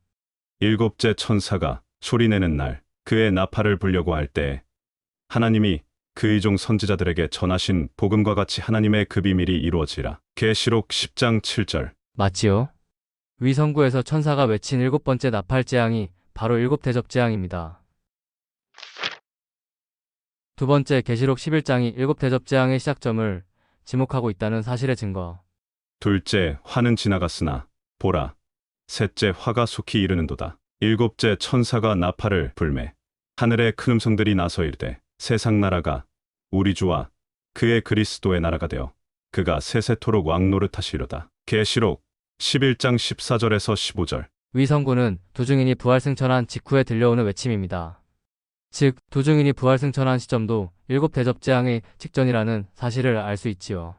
일곱째 천사가 소리내는 날 그의 나팔을 불려고 할 때 하나님이 그의 종 선지자들에게 전하신 복음과 같이 하나님의 그 비밀이 이루어지라. 계시록 10장 7절. 맞지요? 위 성구에서 천사가 외친 일곱 번째 나팔 재앙이 바로 일곱 대접 재앙입니다. 두 번째, 계시록 11장이 일곱 대접 재앙의 시작점을 지목하고 있다는 사실의 증거. 둘째, 화는 지나갔으나 보라, 셋째 화가 속히 이르는도다. 일곱째 천사가 나팔을 불매 하늘에 큰 음성들이 나서 이르되 세상 나라가 우리 주와 그의 그리스도의 나라가 되어 그가 세세토록 왕노릇하시리로다. 계시록 11장 14절에서 15절. 위 성구는 도중인이 부활승천한 직후에 들려오는 외침입니다. 즉, 도중인이 부활승천한 시점도 일곱 대접 재앙의 직전이라는 사실을 알 수 있지요.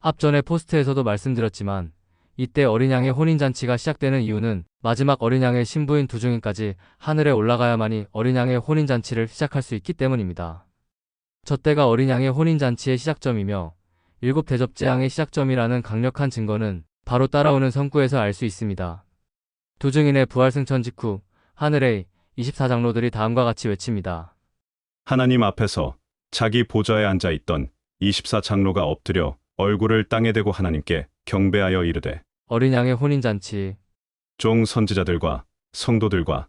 앞전에 포스트에서도 말씀드렸지만 이때 어린 양의 혼인잔치가 시작되는 이유는 마지막 어린 양의 신부인 도중인까지 하늘에 올라가야만이 어린 양의 혼인잔치를 시작할 수 있기 때문입니다. 저 때가 어린 양의 혼인잔치의 시작점이며 일곱 대접 재앙의 시작점이라는 강력한 증거는 바로 따라오는 성구에서 알 수 있습니다. 도중인의 부활승천 직후 하늘의 24장로들이 다음과 같이 외칩니다. 하나님 앞에서 자기 보좌에 앉아있던 24장로가 엎드려 얼굴을 땅에 대고 하나님께 경배하여 이르되 어린 양의 혼인잔치, 종 선지자들과 성도들과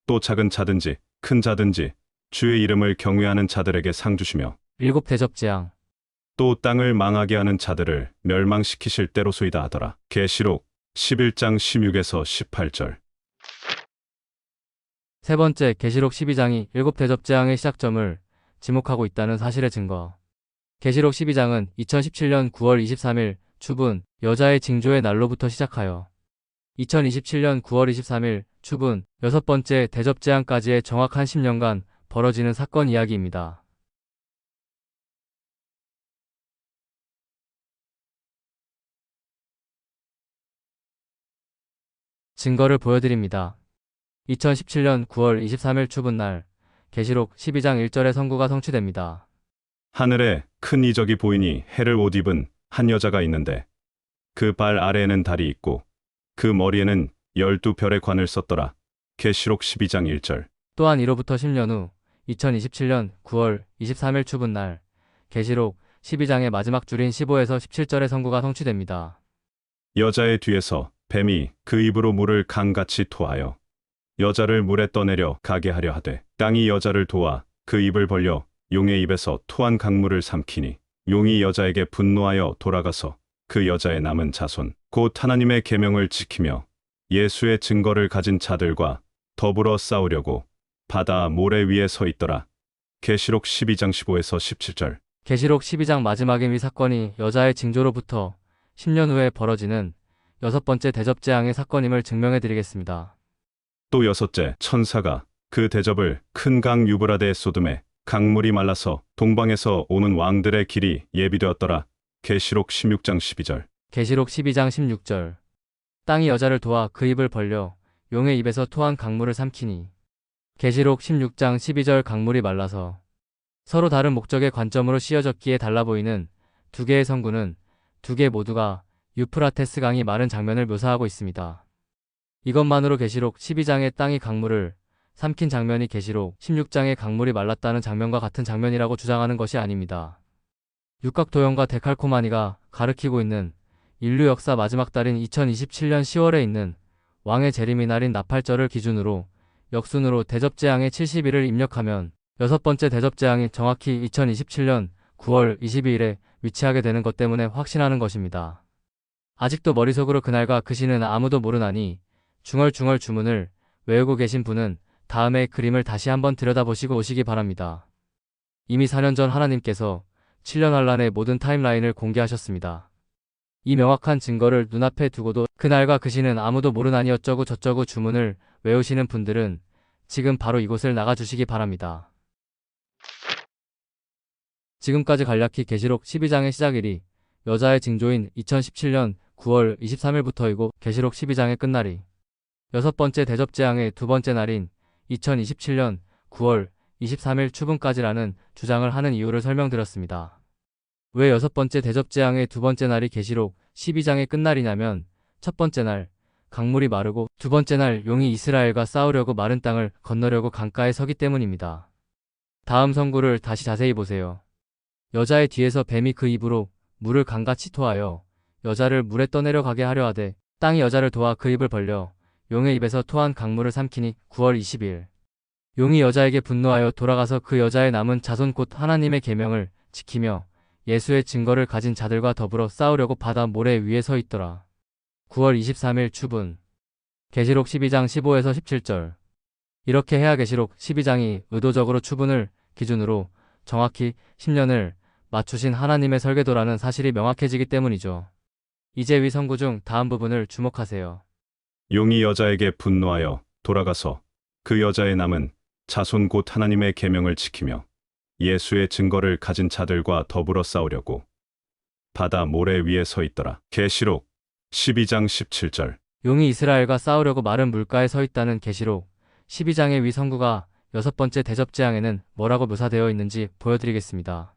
또 작은 자든지 큰 자든지 주의 이름을 경외하는 자들에게 상 주시며 일곱 대접 재앙. 또 땅을 망하게 하는 자들을 멸망시키실 때로소이다 하더라. 계시록 11장 16에서 18절. 세 번째, 계시록 12장이 일곱 대접 재앙의 시작점을 지목하고 있다는 사실의 증거. 계시록 12장은 2017년 9월 23일 추분 여자의 징조의 날로부터 시작하여 2027년 9월 23일 추분 여섯 번째 대접 재앙까지의 정확한 10년간 벌어지는 사건 이야기입니다. 증거를 보여드립니다. 2017년 9월 23일 추분 날 계시록 12장 1절의 성구가 성취됩니다. 하늘에 큰 이적이 보이니 해를 옷 입은 한 여자가 있는데 그 발 아래에는 달이 있고 그 머리에는 12별의 관을 썼더라. 계시록 12장 1절. 또한 이로부터 10년 후 2027년 9월 23일 추분 날 계시록 12장의 마지막 줄인 15에서 17절의 성구가 성취됩니다. 여자의 뒤에서 뱀이 그 입으로 물을 강같이 토하여 여자를 물에 떠내려 가게 하려 하되 땅이 여자를 도와 그 입을 벌려 용의 입에서 토한 강물을 삼키니 용이 여자에게 분노하여 돌아가서 그 여자의 남은 자손 곧 하나님의 계명을 지키며 예수의 증거를 가진 자들과 더불어 싸우려고 바다 모래 위에 서 있더라. 계시록 12장 15에서 17절. 계시록 12장 마지막의 위 사건이 여자의 징조로부터 10년 후에 벌어지는 여섯 번째 대접 재앙의 사건임을 증명해 드리겠습니다. 또 여섯째 천사가 그 대접을 큰 강 유브라데에 쏟음에 강물이 말라서 동방에서 오는 왕들의 길이 예비되었더라. 계시록 16장 12절. 계시록 12장 16절. 땅이 여자를 도와 그 입을 벌려 용의 입에서 토한 강물을 삼키니. 계시록 16장 12절. 강물이 말라서 서로 다른 목적의 관점으로 씌어졌기에 달라 보이는 두 개의 성구는 두 개 모두가 유프라테스 강이 마른 장면을 묘사하고 있습니다. 이것만으로 계시록 12장의 땅이 강물을 삼킨 장면이 계시록 16장의 강물이 말랐다는 장면과 같은 장면이라고 주장하는 것이 아닙니다. 육각도형과 데칼코마니가 가리키고 있는 인류 역사 마지막 달인 2027년 10월에 있는 왕의 재림이 날인 나팔절을 기준으로 역순으로 대접재앙의 70일을 입력하면 여섯 번째 대접재앙이 정확히 2027년 9월 22일에 위치하게 되는 것 때문에 확신하는 것입니다. 아직도 머릿속으로 그날과 그 시는 아무도 모르나니 중얼중얼 주문을 외우고 계신 분은 다음에 그림을 다시 한번 들여다보시고 오시기 바랍니다. 이미 4년 전 하나님께서 7년 환란의 모든 타임라인을 공개하셨습니다. 이 명확한 증거를 눈앞에 두고도 그날과 그 시는 아무도 모르나니 어쩌고 저쩌고 주문을 외우시는 분들은 지금 바로 이곳을 나가주시기 바랍니다. 지금까지 간략히 계시록 12장의 시작일이 여자의 징조인 2017년 9월 23일부터이고 계시록 12장의 끝날이 여섯 번째 대접재앙의 두 번째 날인 2027년 9월 23일 추분까지라는 주장을 하는 이유를 설명드렸습니다. 왜 여섯 번째 대접재앙의 두 번째 날이 계시록 12장의 끝날이냐면 첫 번째 날 강물이 마르고 두 번째 날 용이 이스라엘과 싸우려고 마른 땅을 건너려고 강가에 서기 때문입니다. 다음 선구를 다시 자세히 보세요. 여자의 뒤에서 뱀이 그 입으로 물을 강같이 토하여 여자를 물에 떠내려가게 하려 하되 땅이 여자를 도와 그 입을 벌려 용의 입에서 토한 강물을 삼키니 9월 20일 용이 여자에게 분노하여 돌아가서 그 여자의 남은 자손 곧 하나님의 계명을 지키며 예수의 증거를 가진 자들과 더불어 싸우려고 바다 모래 위에 서 있더라. 9월 23일 추분 계시록 12장 15에서 17절 이렇게 해야 계시록 12장이 의도적으로 추분을 기준으로 정확히 10년을 맞추신 하나님의 설계도라는 사실이 명확해지기 때문이죠. 이제 위 선구 중 다음 부분을 주목하세요. 용이 여자에게 분노하여 돌아가서 그 여자의 남은 자손 곧 하나님의 계명을 지키며 예수의 증거를 가진 자들과 더불어 싸우려고 바다 모래 위에 서 있더라. 계시록 12장 17절 용이 이스라엘과 싸우려고 마른 물가에 서 있다는 계시록 12장의 위 선구가 여섯 번째 대접재앙에는 뭐라고 묘사되어 있는지 보여드리겠습니다.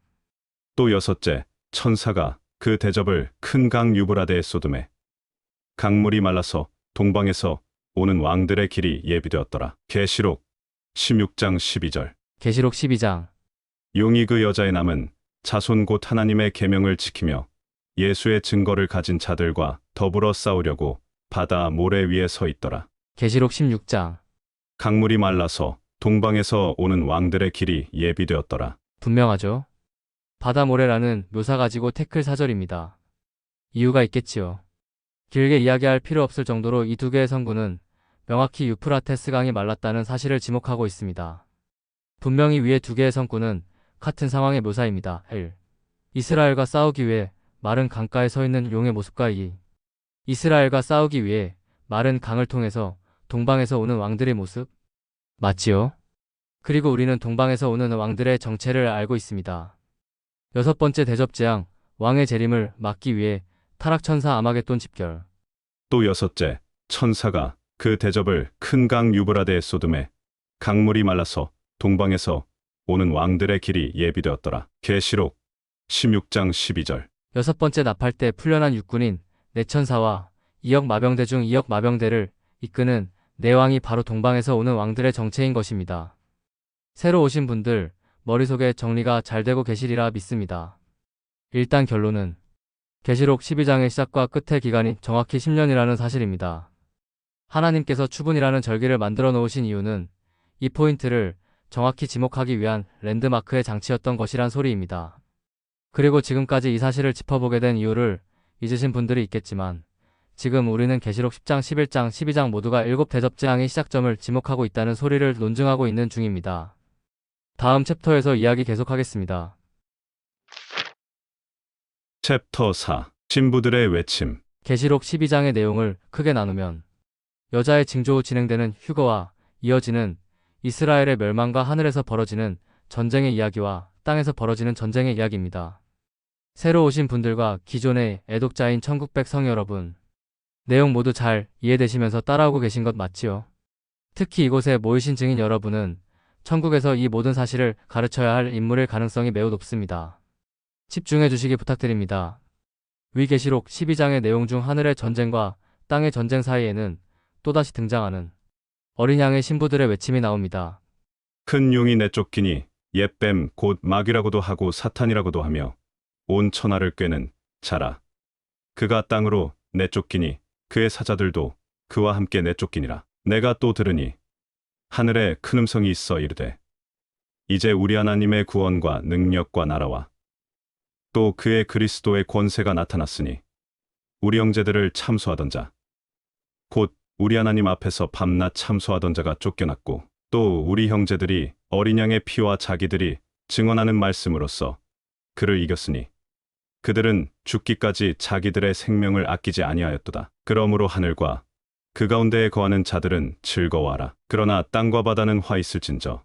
또 여섯째 천사가 그 대접을 큰 강 유브라데에 쏟음에 강물이 말라서 동방에서 오는 왕들의 길이 예비되었더라. 계시록 16장 12절 계시록 12장 용이 그 여자의 남은 자손 곧 하나님의 계명을 지키며 예수의 증거를 가진 자들과 더불어 싸우려고 바다 모래 위에 서 있더라. 계시록 16장 강물이 말라서 동방에서 오는 왕들의 길이 예비되었더라. 분명하죠? 바다 모래라는 묘사 가지고 태클 사절입니다. 이유가 있겠지요. 길게 이야기할 필요 없을 정도로 이 두 개의 선구는 명확히 유프라테스 강이 말랐다는 사실을 지목하고 있습니다. 분명히 위의 두 개의 선구는 같은 상황의 묘사입니다. 1. 이스라엘과 싸우기 위해 마른 강가에 서 있는 용의 모습과 2. 이스라엘과 싸우기 위해 마른 강을 통해서 동방에서 오는 왕들의 모습. 맞지요? 그리고 우리는 동방에서 오는 왕들의 정체를 알고 있습니다. 여섯 번째 대접재앙, 왕의 재림을 막기 위해 타락천사 아마겟돈 집결. 또 여섯째 천사가 그 대접을 큰 강 유브라데에 쏟음에 강물이 말라서 동방에서 오는 왕들의 길이 예비되었더라. 계시록 16장 12절 여섯 번째 납할 때 풀려난 육군인 네 천사와 2억 마병대 중 2억 마병대를 이끄는 네 왕이 바로 동방에서 오는 왕들의 정체인 것입니다. 새로 오신 분들 머릿속에 정리가 잘 되고 계시리라 믿습니다. 일단 결론은 계시록 12장의 시작과 끝의 기간이 정확히 10년이라는 사실입니다. 하나님께서 추분이라는 절기를 만들어 놓으신 이유는 이 포인트를 정확히 지목하기 위한 랜드마크의 장치였던 것이란 소리입니다. 그리고 지금까지 이 사실을 짚어보게 된 이유를 잊으신 분들이 있겠지만 지금 우리는 계시록 10장, 11장, 12장 모두가 7대접재앙의 시작점을 지목하고 있다는 소리를 논증하고 있는 중입니다. 다음 챕터에서 이야기 계속하겠습니다. 챕터 4 신부들의 외침 계시록 12장의 내용을 크게 나누면 여자의 징조 후 진행되는 휴거와 이어지는 이스라엘의 멸망과 하늘에서 벌어지는 전쟁의 이야기와 땅에서 벌어지는 전쟁의 이야기입니다. 새로 오신 분들과 기존의 애독자인 천국백 성 여러분, 내용 모두 잘 이해되시면서 따라오고 계신 것 맞지요? 특히 이곳에 모이신 증인 여러분은 천국에서 이 모든 사실을 가르쳐야 할 인물일 가능성이 매우 높습니다. 집중해 주시기 부탁드립니다. 위 계시록 12장의 내용 중 하늘의 전쟁과 땅의 전쟁 사이에는 또다시 등장하는 어린 양의 신부들의 외침이 나옵니다. 큰 용이 내쫓기니 옛뱀 곧 마귀라고도 하고 사탄이라고도 하며 온 천하를 꿰는 자라. 그가 땅으로 내쫓기니 그의 사자들도 그와 함께 내쫓기니라. 내가 또 들으니 하늘에 큰 음성이 있어 이르되 이제 우리 하나님의 구원과 능력과 나라와 또 그의 그리스도의 권세가 나타났으니 우리 형제들을 참소하던 자 곧 우리 하나님 앞에서 밤낮 참소하던 자가 쫓겨났고 또 우리 형제들이 어린 양의 피와 자기들이 증언하는 말씀으로써 그를 이겼으니 그들은 죽기까지 자기들의 생명을 아끼지 아니하였도다. 그러므로 하늘과 그 가운데에 거하는 자들은 즐거워하라. 그러나 땅과 바다는 화 있을진저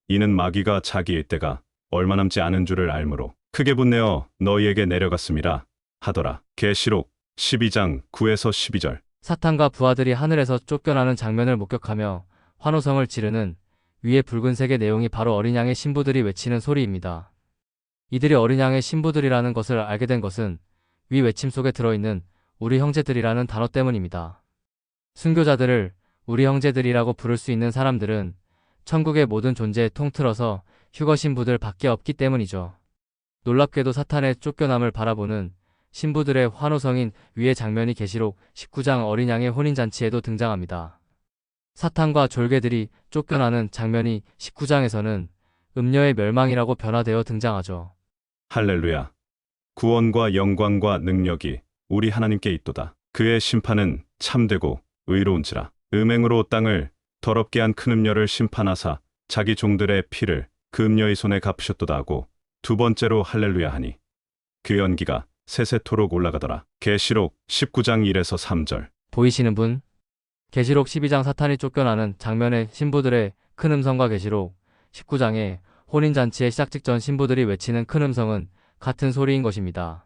이는 마귀가 자기일 때가 얼마 남지 않은 줄을 알므로 크게 분내어 너희에게 내려갔음이라 하더라. 계시록 12장 9에서 12절. 사탄과 부하들이 하늘에서 쫓겨나는 장면을 목격하며 환호성을 지르는 위에 붉은색의 내용이 바로 어린 양의 신부들이 외치는 소리입니다. 이들이 어린 양의 신부들이라는 것을 알게 된 것은 위 외침 속에 들어있는 우리 형제들이라는 단어 때문입니다. 순교자들을 우리 형제들이라고 부를 수 있는 사람들은 천국의 모든 존재에 통틀어서 휴거 신부들 밖에 없기 때문이죠. 놀랍게도 사탄의 쫓겨남을 바라보는 신부들의 환호성인 위의 장면이 계시록 19장 어린 양의 혼인잔치에도 등장합니다. 사탄과 졸개들이 쫓겨나는 장면이 19장에서는 음녀의 멸망이라고 변화되어 등장하죠. 할렐루야. 구원과 영광과 능력이 우리 하나님께 있도다. 그의 심판은 참되고 의로운지라. 음행으로 땅을 더럽게 한 큰 음녀를 심판하사 자기 종들의 피를 그 음녀의 손에 갚으셨도다 하고 두 번째로 할렐루야 하니 그 연기가 세세토록 올라가더라. 계시록 19장 1에서 3절. 보이시는 분? 계시록 12장 사탄이 쫓겨나는 장면의 신부들의 큰 음성과 계시록 19장의 혼인잔치의 시작 직전 신부들이 외치는 큰 음성은 같은 소리인 것입니다.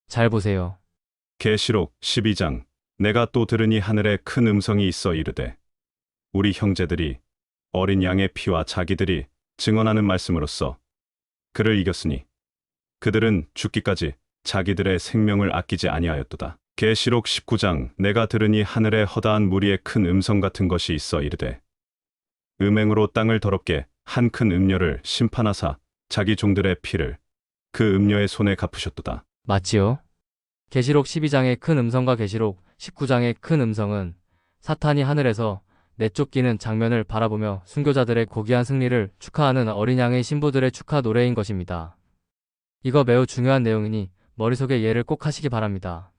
잘 보세요. 계시록 12장. 내가 또 들으니 하늘에 큰 음성이 있어 이르되 우리 형제들이 어린 양의 피와 자기들이 증언하는 말씀으로써 그를 이겼으니 그들은 죽기까지 자기들의 생명을 아끼지 아니하였도다. 계시록 19장. 내가 들으니 하늘에 허다한 무리의 큰 음성 같은 것이 있어 이르되 음행으로 땅을 더럽게 한 큰 음녀를 심판하사 자기 종들의 피를 그 음녀의 손에 갚으셨도다. 맞지요? 계시록 12장의 큰 음성과 계시록 19장의 큰 음성은 사탄이 하늘에서 내쫓기는 장면을 바라보며 순교자들의 고귀한 승리를 축하하는 어린 양의 신부들의 축하 노래인 것입니다. 이거 매우 중요한 내용이니 머릿속에 이해를 꼭 하시기 바랍니다.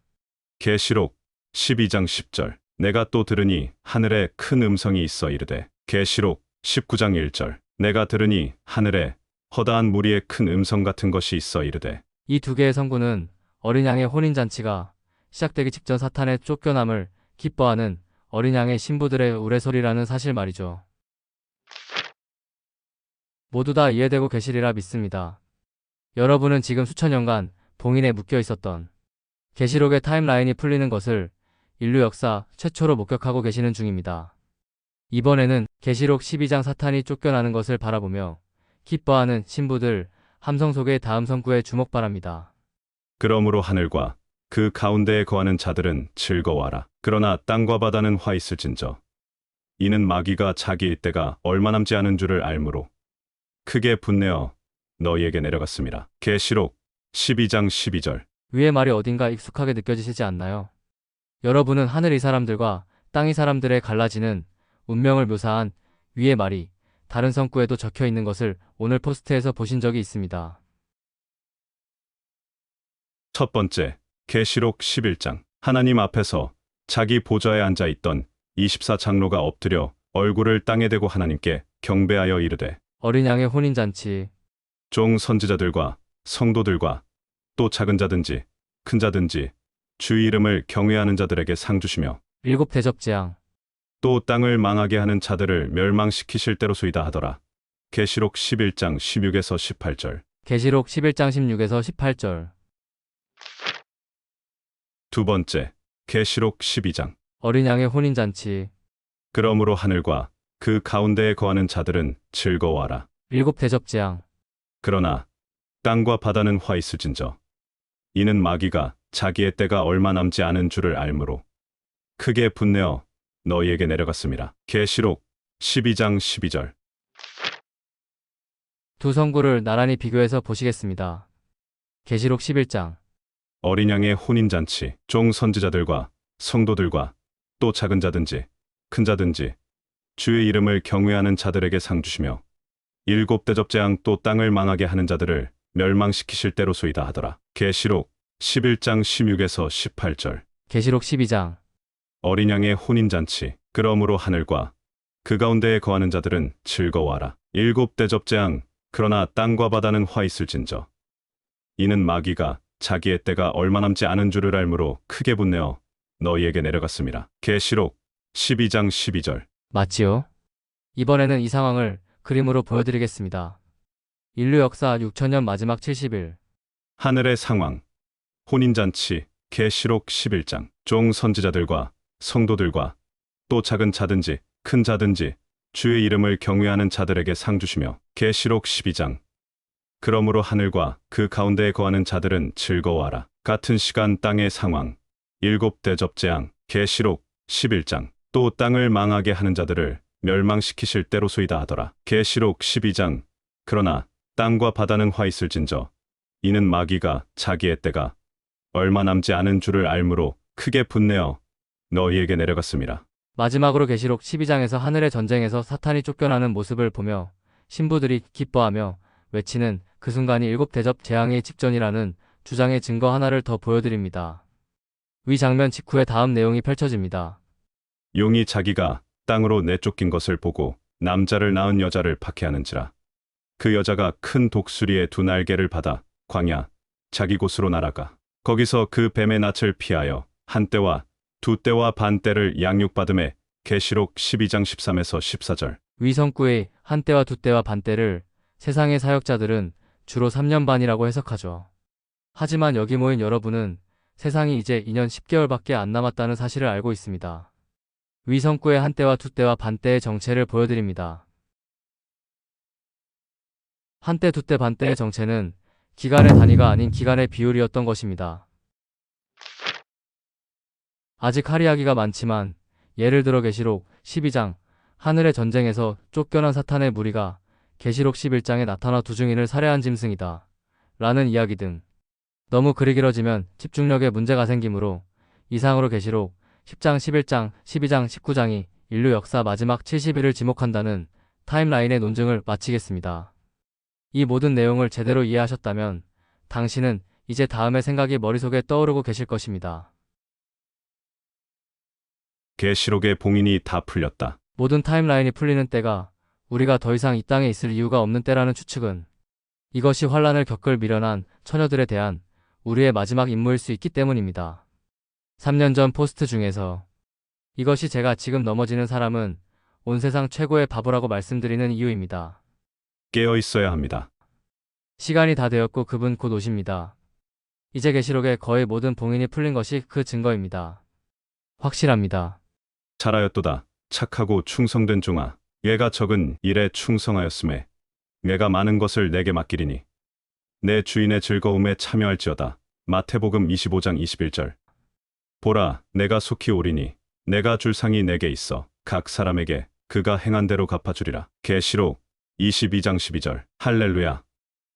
계시록 12장 10절. 내가 또 들으니 하늘에 큰 음성이 있어 이르되 계시록 19장 1절. 내가 들으니 하늘에 허다한 무리의 큰 음성 같은 것이 있어 이르되. 이 두 개의 성구는 어린 양의 혼인잔치가 시작되기 직전 사탄의 쫓겨남을 기뻐하는 어린 양의 신부들의 우레소리라는 사실 말이죠. 모두 다 이해되고 계시리라 믿습니다. 여러분은 지금 수천 년간 봉인에 묶여 있었던 계시록의 타임라인이 풀리는 것을 인류 역사 최초로 목격하고 계시는 중입니다. 이번에는 계시록 12장 사탄이 쫓겨나는 것을 바라보며 기뻐하는 신부들 함성 속의 다음 성구에 주목 바랍니다. 그러므로 하늘과 그 가운데에 거하는 자들은 즐거워하라. 그러나 땅과 바다는 화 있을진저 이는 마귀가 자기일 때가 얼마 남지 않은 줄을 알므로 크게 분내어 너희에게 내려갔음이라. 계시록 12장 12절. 위의 말이 어딘가 익숙하게 느껴지시지 않나요? 여러분은 하늘 이 사람들과 땅 이 사람들의 갈라지는 운명을 묘사한 위의 말이 다른 성구에도 적혀 있는 것을 오늘 포스트에서 보신 적이 있습니다. 첫 번째, 계시록 11장. 하나님 앞에서 자기 보좌에 앉아 있던 24장로가 엎드려 얼굴을 땅에 대고 하나님께 경배하여 이르되 어린 양의 혼인잔치. 종 선지자들과 성도들과 또 작은 자든지 큰 자든지 주의 이름을 경외하는 자들에게 상 주시며 일곱 대접재앙. 또 땅을 망하게 하는 자들을 멸망시키실 때로소이다 하더라. 계시록 11장 16에서 18절. 계시록 11장 16에서 18절. 두 번째, 계시록 12장. 어린 양의 혼인잔치. 그러므로 하늘과 그 가운데에 거하는 자들은 즐거워하라. 일곱 대접재앙. 그러나 땅과 바다는 화 있을진저 이는 마귀가 자기의 때가 얼마 남지 않은 줄을 알므로 크게 분내어 너희에게 내려갔음이라. 계시록 12장 12절. 두 성구를 나란히 비교해서 보시겠습니다. 계시록 11장. 어린 양의 혼인잔치. 종 선지자들과 성도들과 또 작은 자든지 큰 자든지 주의 이름을 경외하는 자들에게 상 주시며 일곱 대접재앙 또 땅을 망하게 하는 자들을 멸망시키실 때로소이다 하더라. 계시록 11장 16에서 18절. 계시록 12장. 어린 양의 혼인잔치. 그러므로 하늘과 그 가운데에 거하는 자들은 즐거워하라. 일곱 대접 재앙. 그러나 땅과 바다는 화 있을진저. 이는 마귀가 자기의 때가 얼마 남지 않은 줄을 알므로 크게 분내어 너희에게 내려갔습니다. 계시록 12장 12절. 맞지요? 이번에는 이 상황을 그림으로 보여드리겠습니다. 인류 역사 6천년 마지막 70일. 하늘의 상황. 혼인잔치. 계시록 11장. 종 선지자들과 성도들과 또 작은 자든지 큰 자든지 주의 이름을 경외하는 자들에게 상 주시며. 계시록 12장. 그러므로 하늘과 그 가운데에 거하는 자들은 즐거워하라. 같은 시간 땅의 상황. 일곱 대접 재앙. 계시록 11장. 또 땅을 망하게 하는 자들을 멸망시키실 때로소이다 하더라. 계시록 12장. 그러나 땅과 바다는 화 있을진저. 이는 마귀가 자기의 때가 얼마 남지 않은 줄을 알므로 크게 분내어 너희에게 내려갔습니다. 마지막으로 계시록 12장에서 하늘의 전쟁에서 사탄이 쫓겨나는 모습을 보며 신부들이 기뻐하며 외치는 그 순간이 일곱 대접 재앙의 직전이라는 주장의 증거 하나를 더 보여드립니다. 위 장면 직후에 다음 내용이 펼쳐집니다. 용이 자기가 땅으로 내쫓긴 것을 보고 남자를 낳은 여자를 박해하는지라. 그 여자가 큰 독수리의 두 날개를 받아 광야 자기 곳으로 날아가 거기서 그 뱀의 낯을 피하여 한 때와 두 때와 반 때를 양육받음에. 계시록 12장 13에서 14절. 위 성구의 한 때와 두 때와 반 때를 세상의 사역자들은 주로 3년 반이라고 해석하죠. 하지만 여기 모인 여러분은 세상이 이제 2년 10개월밖에 안 남았다는 사실을 알고 있습니다. 위 성구의 한 때와 두 때와 반 때의 정체를 보여드립니다. 한 때, 두 때, 반 때의 정체는 기간의 단위가 아닌 기간의 비율이었던 것입니다. 아직 할 이야기가 많지만 예를 들어 계시록 12장 하늘의 전쟁에서 쫓겨난 사탄의 무리가 계시록 11장에 나타나 두 증인을 살해한 짐승이다 라는 이야기 등 너무 글이 길어지면 집중력에 문제가 생기므로 이상으로 계시록 10장, 11장, 12장, 19장이 인류 역사 마지막 70일을 지목한다는 타임라인의 논증을 마치겠습니다. 이 모든 내용을 제대로 이해하셨다면 당신은 이제 다음의 생각이 머릿속에 떠오르고 계실 것입니다. 계시록의 봉인이 다 풀렸다. 모든 타임라인이 풀리는 때가 우리가 더 이상 이 땅에 있을 이유가 없는 때라는 추측은 이것이 환란을 겪을 미련한 처녀들에 대한 우리의 마지막 임무일 수 있기 때문입니다. 3년 전 포스트 중에서 이것이 제가 지금 넘어지는 사람은 온 세상 최고의 바보라고 말씀드리는 이유입니다. 깨어 있어야 합니다. 시간이 다 되었고 그분 곧 오십니다. 이제 계시록의 거의 모든 봉인이 풀린 것이 그 증거입니다. 확실합니다. 잘하였도다. 착하고 충성된 종아. 얘가 적은 일에 충성하였음에 내가 많은 것을 내게 맡기리니 내 주인의 즐거움에 참여할지어다. 마태복음 25장 21절. 보라, 내가 속히 오리니 내가 줄 상이 내게 있어 각 사람에게 그가 행한 대로 갚아주리라. 계시록 22장 12절. 할렐루야.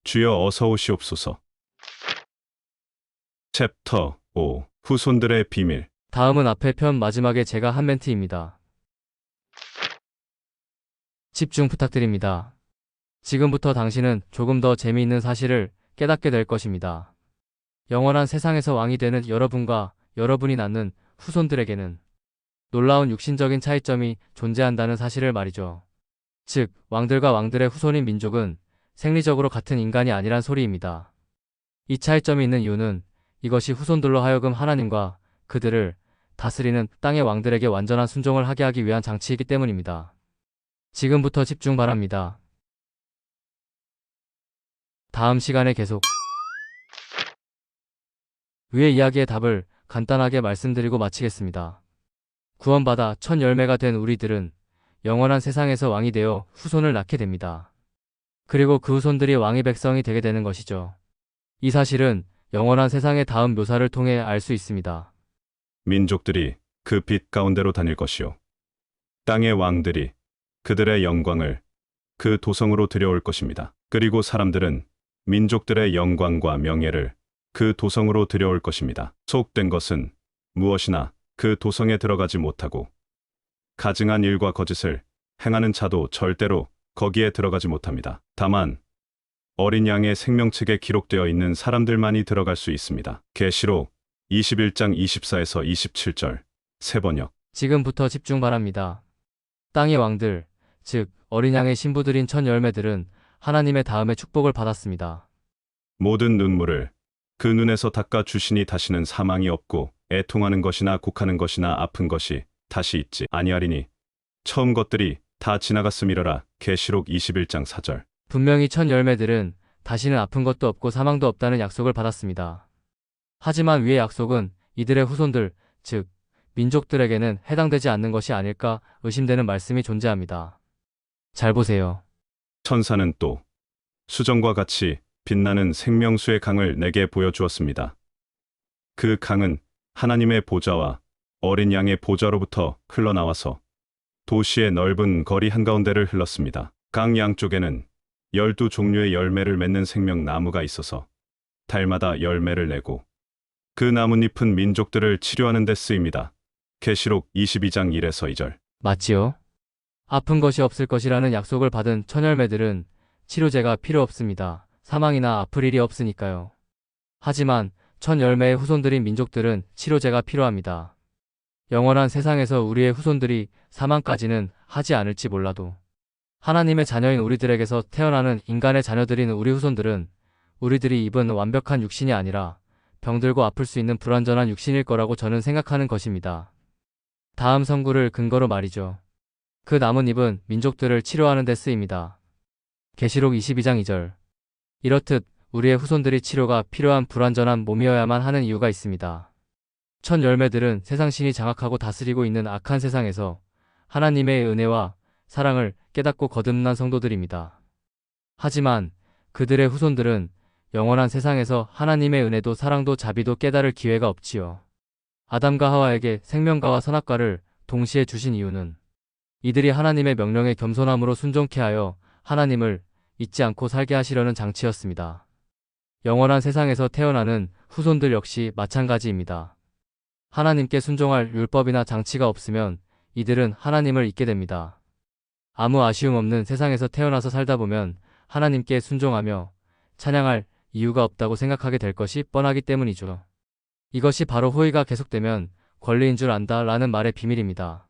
주여 어서 오시옵소서. 챕터 5. 후손들의 비밀. 다음은 앞에 편 마지막에 제가 한 멘트입니다. 집중 부탁드립니다. 지금부터 당신은 조금 더 재미있는 사실을 깨닫게 될 것입니다. 영원한 세상에서 왕이 되는 여러분과 여러분이 낳는 후손들에게는 놀라운 육신적인 차이점이 존재한다는 사실을 말이죠. 즉, 왕들과 왕들의 후손인 민족은 생리적으로 같은 인간이 아니란 소리입니다. 이 차이점이 있는 이유는 이것이 후손들로 하여금 하나님과 그들을 다스리는 땅의 왕들에게 완전한 순종을 하게 하기 위한 장치이기 때문입니다. 지금부터 집중 바랍니다. 다음 시간에 계속 위의 이야기의 답을 간단하게 말씀드리고 마치겠습니다. 구원받아 첫 열매가 된 우리들은 영원한 세상에서 왕이 되어 후손을 낳게 됩니다. 그리고 그 후손들이 왕의 백성이 되게 되는 것이죠. 이 사실은 영원한 세상의 다음 묘사를 통해 알 수 있습니다. 민족들이 그 빛 가운데로 다닐 것이요. 땅의 왕들이 그들의 영광을 그 도성으로 들여올 것입니다. 그리고 사람들은 민족들의 영광과 명예를 그 도성으로 들여올 것입니다. 속된 것은 무엇이나 그 도성에 들어가지 못하고 가증한 일과 거짓을 행하는 자도 절대로 거기에 들어가지 못합니다. 다만 어린 양의 생명책에 기록되어 있는 사람들만이 들어갈 수 있습니다. 계시록 21장 24에서 27절 세번역. 지금부터 집중 바랍니다. 땅의 왕들, 즉 어린 양의 신부들인 천 열매들은 하나님의 다음에 축복을 받았습니다. 모든 눈물을 그 눈에서 닦아 주시니 다시는 사망이 없고 애통하는 것이나 곡하는 것이나 아픈 것이 다시 있지 아니하리니 처음 것들이 다 지나갔음이러라. 계시록 21장 4절. 분명히 천 열매들은 다시는 아픈 것도 없고 사망도 없다는 약속을 받았습니다. 하지만 위의 약속은 이들의 후손들, 즉 민족들에게는 해당되지 않는 것이 아닐까 의심되는 말씀이 존재합니다. 잘 보세요. 천사는 또 수정과 같이 빛나는 생명수의 강을 내게 보여주었습니다. 그 강은 하나님의 보좌와 어린 양의 보좌로부터 흘러나와서 도시의 넓은 거리 한가운데를 흘렀습니다. 강 양쪽에는 12종류의 열매를 맺는 생명나무가 있어서 달마다 열매를 내고 그 나뭇잎은 민족들을 치료하는 데 쓰입니다. 계시록 22장 1에서 2절. 맞지요? 아픈 것이 없을 것이라는 약속을 받은 천열매들은 치료제가 필요 없습니다. 사망이나 아플 일이 없으니까요. 하지만 천열매의 후손들인 민족들은 치료제가 필요합니다. 영원한 세상에서 우리의 후손들이 사망까지는 하지 않을지 몰라도 하나님의 자녀인 우리들에게서 태어나는 인간의 자녀들인 우리 후손들은 우리들이 입은 완벽한 육신이 아니라 병들고 아플 수 있는 불완전한 육신일 거라고 저는 생각하는 것입니다. 다음 성구를 근거로 말이죠. 그 나뭇잎은 민족들을 치료하는 데 쓰입니다. 계시록 22장 2절. 이렇듯 우리의 후손들이 치료가 필요한 불완전한 몸이어야만 하는 이유가 있습니다. 천 열매들은 세상신이 장악하고 다스리고 있는 악한 세상에서 하나님의 은혜와 사랑을 깨닫고 거듭난 성도들입니다. 하지만 그들의 후손들은 영원한 세상에서 하나님의 은혜도 사랑도 자비도 깨달을 기회가 없지요. 아담과 하와에게 생명과와 선악과를 동시에 주신 이유는 이들이 하나님의 명령에 겸손함으로 순종케 하여 하나님을 잊지 않고 살게 하시려는 장치였습니다. 영원한 세상에서 태어나는 후손들 역시 마찬가지입니다. 하나님께 순종할 율법이나 장치가 없으면 이들은 하나님을 잊게 됩니다. 아무 아쉬움 없는 세상에서 태어나서 살다 보면 하나님께 순종하며 찬양할 이유가 없다고 생각하게 될 것이 뻔하기 때문이죠. 이것이 바로 호의가 계속되면 권리인 줄 안다 라는 말의 비밀입니다.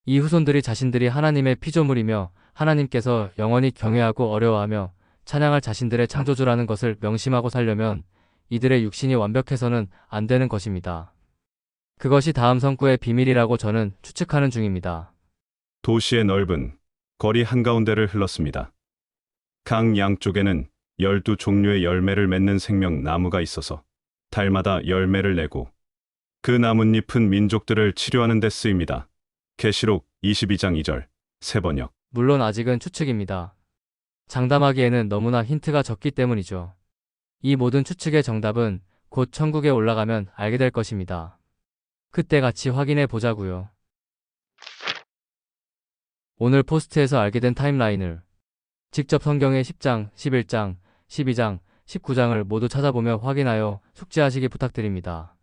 이 후손들이 자신들이 하나님의 피조물이며 하나님께서 영원히 경외하고 어려워하며 찬양할 자신들의 창조주라는 것을 명심하고 살려면 이들의 육신이 완벽해서는 안 되는 것입니다. 그것이 다음 성구의 비밀이라고 저는 추측하는 중입니다. 도시의 넓은 거리 한가운데를 흘렀습니다. 강 양쪽에는 12종류의 열매를 맺는 생명나무가 있어서 달마다 열매를 내고 그 나뭇잎은 민족들을 치료하는 데 쓰입니다. 계시록 22장 2절 세번역. 물론 아직은 추측입니다. 장담하기에는 너무나 힌트가 적기 때문이죠. 이 모든 추측의 정답은 곧 천국에 올라가면 알게 될 것입니다. 그때 같이 확인해 보자고요. 오늘 포스트에서 알게 된 타임라인을 직접 성경의 10장, 11장, 12장, 19장을 모두 찾아보며 확인하여 숙지하시기 부탁드립니다.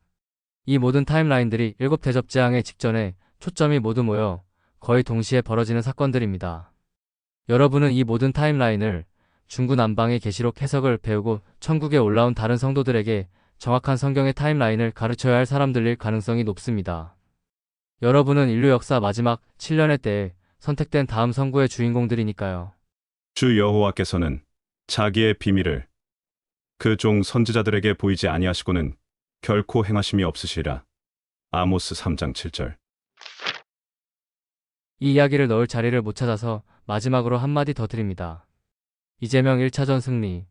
이 모든 타임라인들이 7대접재앙의 직전에 초점이 모두 모여 거의 동시에 벌어지는 사건들입니다. 여러분은 이 모든 타임라인을 중구난방의 계시록 해석을 배우고 천국에 올라온 다른 성도들에게 정확한 성경의 타임라인을 가르쳐야 할 사람들일 가능성이 높습니다. 여러분은 인류 역사 마지막 7년의 때에 선택된 다음 성구의 주인공들이니까요. 주 여호와께서는 자기의 비밀을 그 종 선지자들에게 보이지 아니하시고는 결코 행하심이 없으시리라. 아모스 3장 7절. 이 이야기를 넣을 자리를 못 찾아서 마지막으로 한마디 더 드립니다. 이재명 1차전 승리.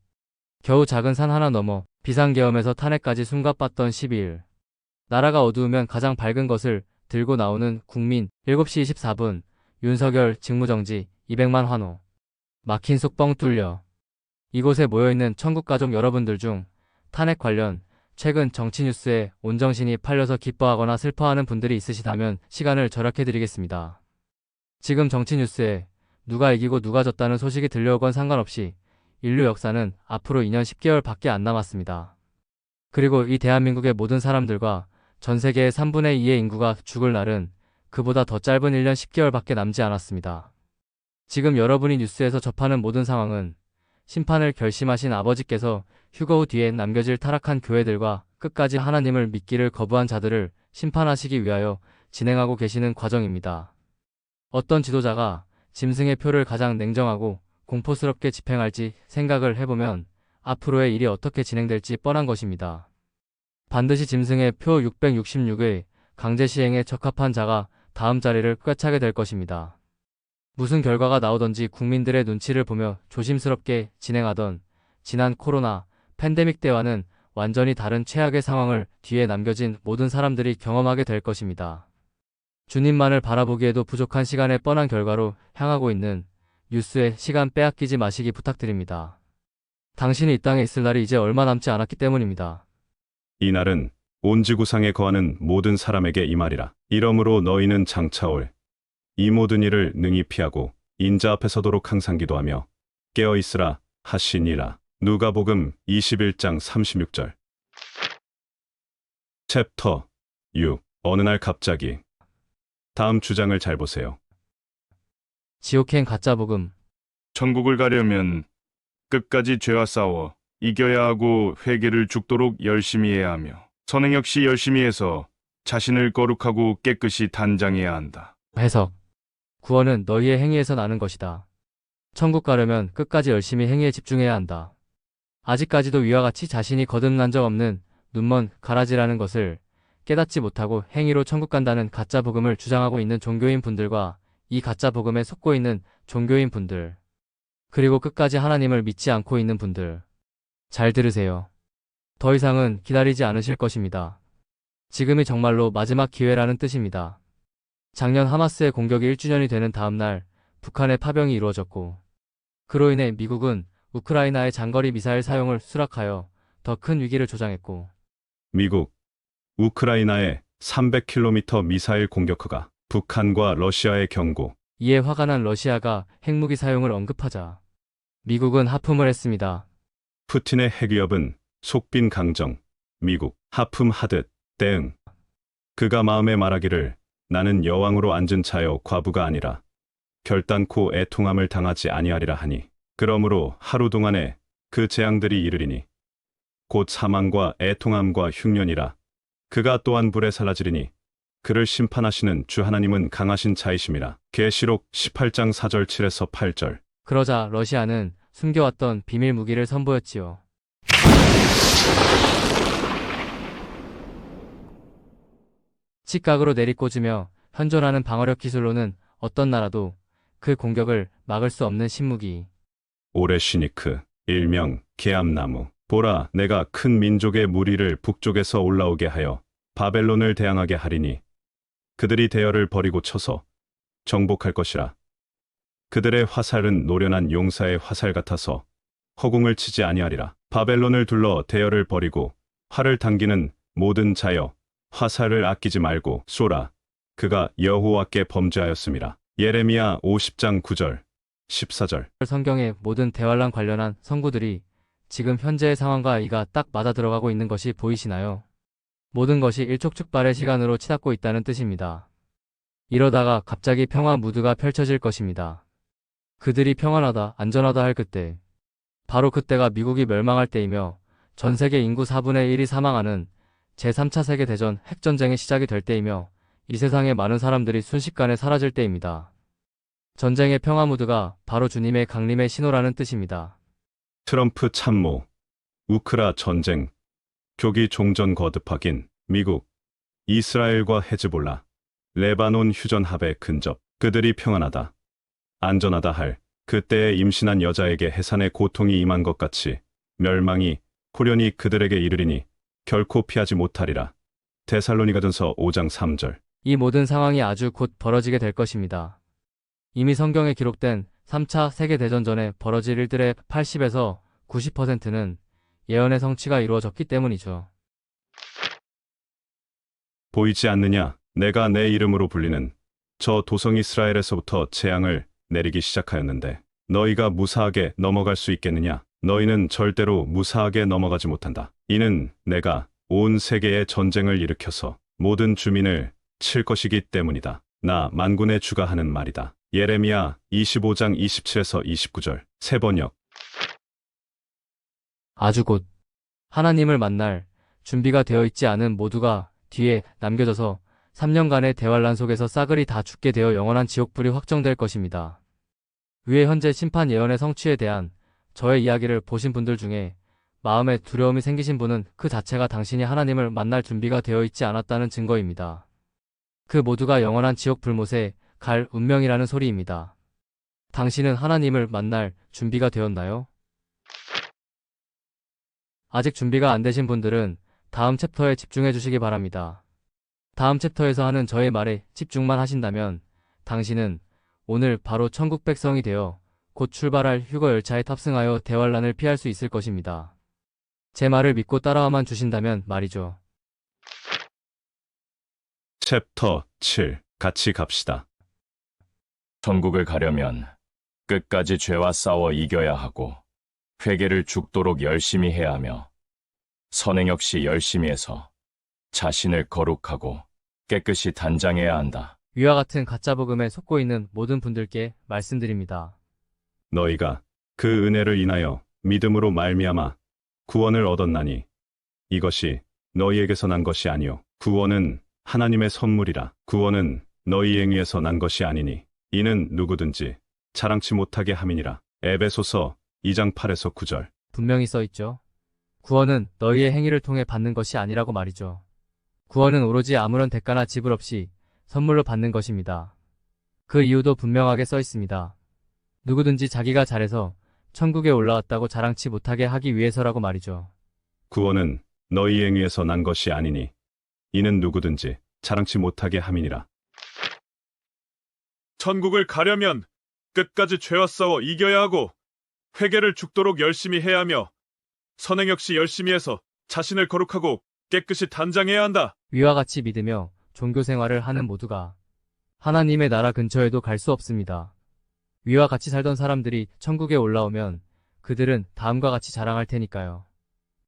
겨우 작은 산 하나 넘어 비상계엄에서 탄핵까지 숨가빴던 12일. 나라가 어두우면 가장 밝은 것을 들고 나오는 국민. 7시 24분 윤석열 직무정지 200만 환호. 막힌 속 뻥 뚫려. 이곳에 모여있는 천국가족 여러분들 중 탄핵 관련 최근 정치 뉴스에 온정신이 팔려서 기뻐하거나 슬퍼하는 분들이 있으시다면 시간을 절약해드리겠습니다. 지금 정치 뉴스에 누가 이기고 누가 졌다는 소식이 들려오건 상관없이 인류 역사는 앞으로 2년 10개월 밖에 안 남았습니다. 그리고 이 대한민국의 모든 사람들과 전 세계의 3분의 2의 인구가 죽을 날은 그보다 더 짧은 1년 10개월 밖에 남지 않았습니다. 지금 여러분이 뉴스에서 접하는 모든 상황은 심판을 결심하신 아버지께서 휴거 후 뒤에 남겨질 타락한 교회들과 끝까지 하나님을 믿기를 거부한 자들을 심판하시기 위하여 진행하고 계시는 과정입니다. 어떤 지도자가 짐승의 표를 가장 냉정하고 공포스럽게 집행할지 생각을 해보면 앞으로의 일이 어떻게 진행될지 뻔한 것입니다. 반드시 짐승의 표 666의 강제 시행에 적합한 자가 다음 자리를 꿰차게 될 것입니다. 무슨 결과가 나오던지 국민들의 눈치를 보며 조심스럽게 진행하던 지난 코로나 팬데믹 때와는 완전히 다른 최악의 상황을 뒤에 남겨진 모든 사람들이 경험하게 될 것입니다. 주님만을 바라보기에도 부족한 시간의 뻔한 결과로 향하고 있는 뉴스에 시간 빼앗기지 마시기 부탁드립니다. 당신이 이 땅에 있을 날이 이제 얼마 남지 않았기 때문입니다. 이 날은 온 지구상에 거하는 모든 사람에게 이 말이라. 이러므로 너희는 장차올 이 모든 일을 능히 피하고 인자 앞에 서도록 항상 기도하며 깨어 있으라 하시니라. 누가복음 21장 36절. 챕터 6. 어느 날 갑자기. 다음 주장을 잘 보세요. 지옥행 가짜복음. 천국을 가려면 끝까지 죄와 싸워 이겨야 하고 회개를 죽도록 열심히 해야 하며 선행 역시 열심히 해서 자신을 거룩하고 깨끗이 단장해야 한다. 해석. 구원은 너희의 행위에서 나는 것이다. 천국 가려면 끝까지 열심히 행위에 집중해야 한다. 아직까지도 위와 같이 자신이 거듭난 적 없는 눈먼 가라지라는 것을 깨닫지 못하고 행위로 천국 간다는 가짜 복음을 주장하고 있는 종교인 분들과 이 가짜 복음에 속고 있는 종교인 분들, 그리고 끝까지 하나님을 믿지 않고 있는 분들, 잘 들으세요. 더 이상은 기다리지 않으실 것입니다. 지금이 정말로 마지막 기회라는 뜻입니다. 작년 하마스의 공격이 1주년이 되는 다음 날 북한의 파병이 이루어졌고, 그로 인해 미국은 우크라이나의 장거리 미사일 사용을 수락하여 더 큰 위기를 조장했고, 미국, 우크라이나의 300km 미사일 공격허가, 북한과 러시아의 경고. 이에 화가 난 러시아가 핵무기 사용을 언급하자 미국은 하품을 했습니다. 푸틴의 핵위협은 속빈 강정, 미국 하품하듯 대응. 그가 마음에 말하기를 나는 여왕으로 앉은 자여 과부가 아니라 결단코 애통함을 당하지 아니하리라 하니 그러므로 하루 동안에 그 재앙들이 이르리니 곧 사망과 애통함과 흉년이라. 그가 또한 불에 사라지리니 그를 심판하시는 주 하나님은 강하신 자이심이라. 계시록 18장 4절 7에서 8절. 그러자 러시아는 숨겨왔던 비밀 무기를 선보였지요. 직각으로 내리꽂으며 현존하는 방어력 기술로는 어떤 나라도 그 공격을 막을 수 없는 신무기. 오레시니크, 일명 계암나무. 보라, 내가 큰 민족의 무리를 북쪽에서 올라오게 하여 바벨론을 대항하게 하리니 그들이 대열을 버리고 쳐서 정복할 것이라. 그들의 화살은 노련한 용사의 화살 같아서 허공을 치지 아니하리라. 바벨론을 둘러 대열을 버리고 활을 당기는 모든 자여 화살을 아끼지 말고 쏘라. 그가 여호와께 범죄하였음이라. 예레미야 50장 9절, 14절. 성경의 모든 대환란 관련한 선구들이 지금 현재의 상황과 이가 딱 맞아 들어가고 있는 것이 보이시나요? 모든 것이 일촉즉발의 시간으로 치닫고 있다는 뜻입니다. 이러다가 갑자기 평화 무드가 펼쳐질 것입니다. 그들이 평안하다, 안전하다 할 그때, 바로 그때가 미국이 멸망할 때이며 전 세계 인구 4분의 1이 사망하는 제3차 세계대전 핵전쟁의 시작이 될 때이며 이 세상의 많은 사람들이 순식간에 사라질 때입니다. 전쟁의 평화 무드가 바로 주님의 강림의 신호라는 뜻입니다. 트럼프 참모, 우크라 전쟁, 교기 종전 거듭 확인, 미국, 이스라엘과 헤즈볼라, 레바논 휴전 합의 근접. 그들이 평안하다, 안전하다 할 그때에 임신한 여자에게 해산의 고통이 임한 것 같이 멸망이 호련히 그들에게 이르리니 결코 피하지 못하리라. 데살로니가전서 5장 3절. 이 모든 상황이 아주 곧 벌어지게 될 것입니다. 이미 성경에 기록된 3차 세계대전 전에 벌어질 일들의 80에서 90%는 예언의 성취가 이루어졌기 때문이죠. 보이지 않느냐? 내가 내 이름으로 불리는 저 도성 이스라엘에서부터 재앙을 내리기 시작하였는데 너희가 무사하게 넘어갈 수 있겠느냐? 너희는 절대로 무사하게 넘어가지 못한다. 이는 내가 온 세계에 전쟁을 일으켜서 모든 주민을 칠 것이기 때문이다. 나 만군의 주가 하는 말이다. 예레미야 25장 27에서 29절. 세번역. 아주 곧 하나님을 만날 준비가 되어 있지 않은 모두가 뒤에 남겨져서 3년간의 대환란 속에서 싸그리 다 죽게 되어 영원한 지옥불이 확정될 것입니다. 위에 현재 심판 예언의 성취에 대한 저의 이야기를 보신 분들 중에 마음에 두려움이 생기신 분은 그 자체가 당신이 하나님을 만날 준비가 되어 있지 않았다는 증거입니다. 그 모두가 영원한 지옥 불못에 갈 운명이라는 소리입니다. 당신은 하나님을 만날 준비가 되었나요? 아직 준비가 안 되신 분들은 다음 챕터에 집중해 주시기 바랍니다. 다음 챕터에서 하는 저의 말에 집중만 하신다면 당신은 오늘 바로 천국 백성이 되어 곧 출발할 휴거 열차에 탑승하여 대환란을 피할 수 있을 것입니다. 제 말을 믿고 따라와만 주신다면 말이죠. 챕터 7. 같이 갑시다. 천국을 가려면 끝까지 죄와 싸워 이겨야 하고 회개를 죽도록 열심히 해야 하며 선행 역시 열심히 해서 자신을 거룩하고 깨끗이 단장해야 한다. 위와 같은 가짜 복음에 속고 있는 모든 분들께 말씀드립니다. 너희가 그 은혜를 인하여 믿음으로 말미암아 구원을 얻었나니 이것이 너희에게서 난 것이 아니요 구원은 하나님의 선물이라. 구원은 너희 행위에서 난 것이 아니니 이는 누구든지 자랑치 못하게 함이니라. 에베소서 2장 8에서 9절. 분명히 써있죠. 구원은 너희의 행위를 통해 받는 것이 아니라고 말이죠. 구원은 오로지 아무런 대가나 지불 없이 선물로 받는 것입니다. 그 이유도 분명하게 써 있습니다. 누구든지 자기가 잘해서 천국에 올라왔다고 자랑치 못하게 하기 위해서라고 말이죠. 구원은 너희 행위에서 난 것이 아니니 이는 누구든지 자랑치 못하게 함이니라. 천국을 가려면 끝까지 죄와 싸워 이겨야 하고 회개를 죽도록 열심히 해야 하며 선행 역시 열심히 해서 자신을 거룩하고 깨끗이 단장해야 한다. 위와 같이 믿으며 종교 생활을 하는 모두가 하나님의 나라 근처에도 갈 수 없습니다. 위와 같이 살던 사람들이 천국에 올라오면 그들은 다음과 같이 자랑할 테니까요.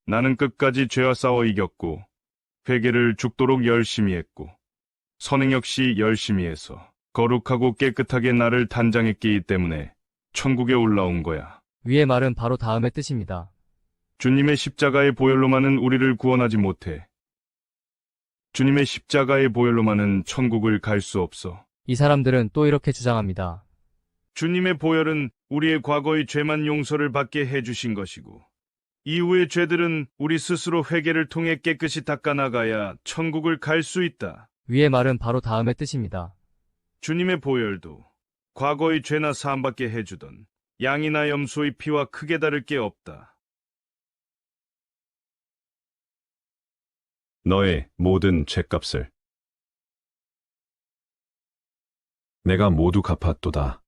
나는 끝까지 죄와 싸워 이겼고 회개를 죽도록 열심히 했고 선행 역시 열심히 해서 거룩하고 깨끗하게 나를 단장했기 때문에 천국에 올라온 거야. 위의 말은 바로 다음의 뜻입니다. 주님의 십자가의 보혈로만은 우리를 구원하지 못해. 주님의 십자가의 보혈로만은 천국을 갈 수 없어. 이 사람들은 또 이렇게 주장합니다. 주님의 보혈은 우리의 과거의 죄만 용서를 받게 해주신 것이고 이후의 죄들은 우리 스스로 회개를 통해 깨끗이 닦아나가야 천국을 갈 수 있다. 위의 말은 바로 다음의 뜻입니다. 주님의 보혈도 과거의 죄나 사함받게 해주던 양이나 염소의 피와 크게 다를 게 없다. 너의 모든 죄값을 내가 모두 갚았도다.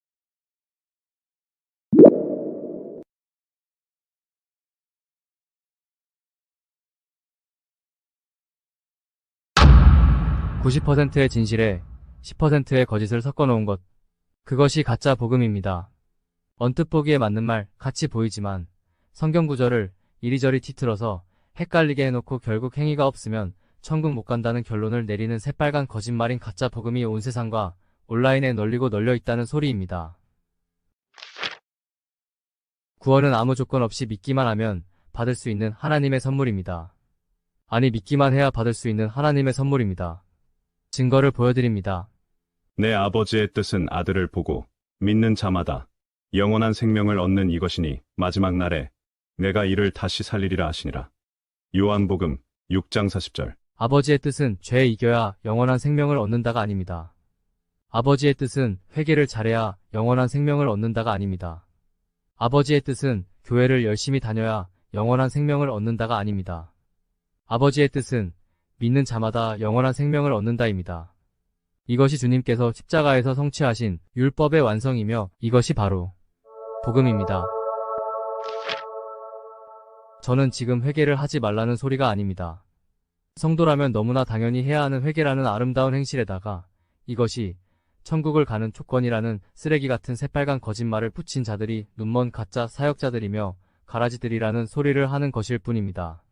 (90%의) 진실에 10%의 거짓을 섞어놓은 것. 그것이 가짜 복음입니다. 언뜻 보기에 맞는 말 같이 보이지만 성경 구절을 이리저리 뒤틀어서 헷갈리게 해놓고 결국 행위가 없으면 천국 못 간다는 결론을 내리는 새빨간 거짓말인 가짜 복음이 온 세상과 온라인에 널리고 널려 있다는 소리입니다. 구원은 아무 조건 없이 믿기만 하면 받을 수 있는 하나님의 선물입니다. 아니, 믿기만 해야 받을 수 있는 하나님의 선물입니다. 증거를 보여드립니다. 내 아버지의 뜻은 아들을 보고 믿는 자마다 영원한 생명을 얻는 이것이니 마지막 날에 내가 이를 다시 살리리라 하시니라. 요한복음 6장 40절. 아버지의 뜻은 죄에 이겨야 영원한 생명을 얻는다가 아닙니다. 아버지의 뜻은 회개를 잘해야 영원한 생명을 얻는다가 아닙니다. 아버지의 뜻은 교회를 열심히 다녀야 영원한 생명을 얻는다가 아닙니다. 아버지의 뜻은 믿는 자마다 영원한 생명을 얻는다입니다. 이것이 주님께서 십자가에서 성취하신 율법의 완성이며 이것이 바로 복음입니다. 저는 지금 회개를 하지 말라는 소리가 아닙니다. 성도라면 너무나 당연히 해야 하는 회개라는 아름다운 행실에다가 이것이 천국을 가는 조건이라는 쓰레기 같은 새빨간 거짓말을 붙인 자들이 눈먼 가짜 사역자들이며 가라지들이라는 소리를 하는 것일 뿐입니다.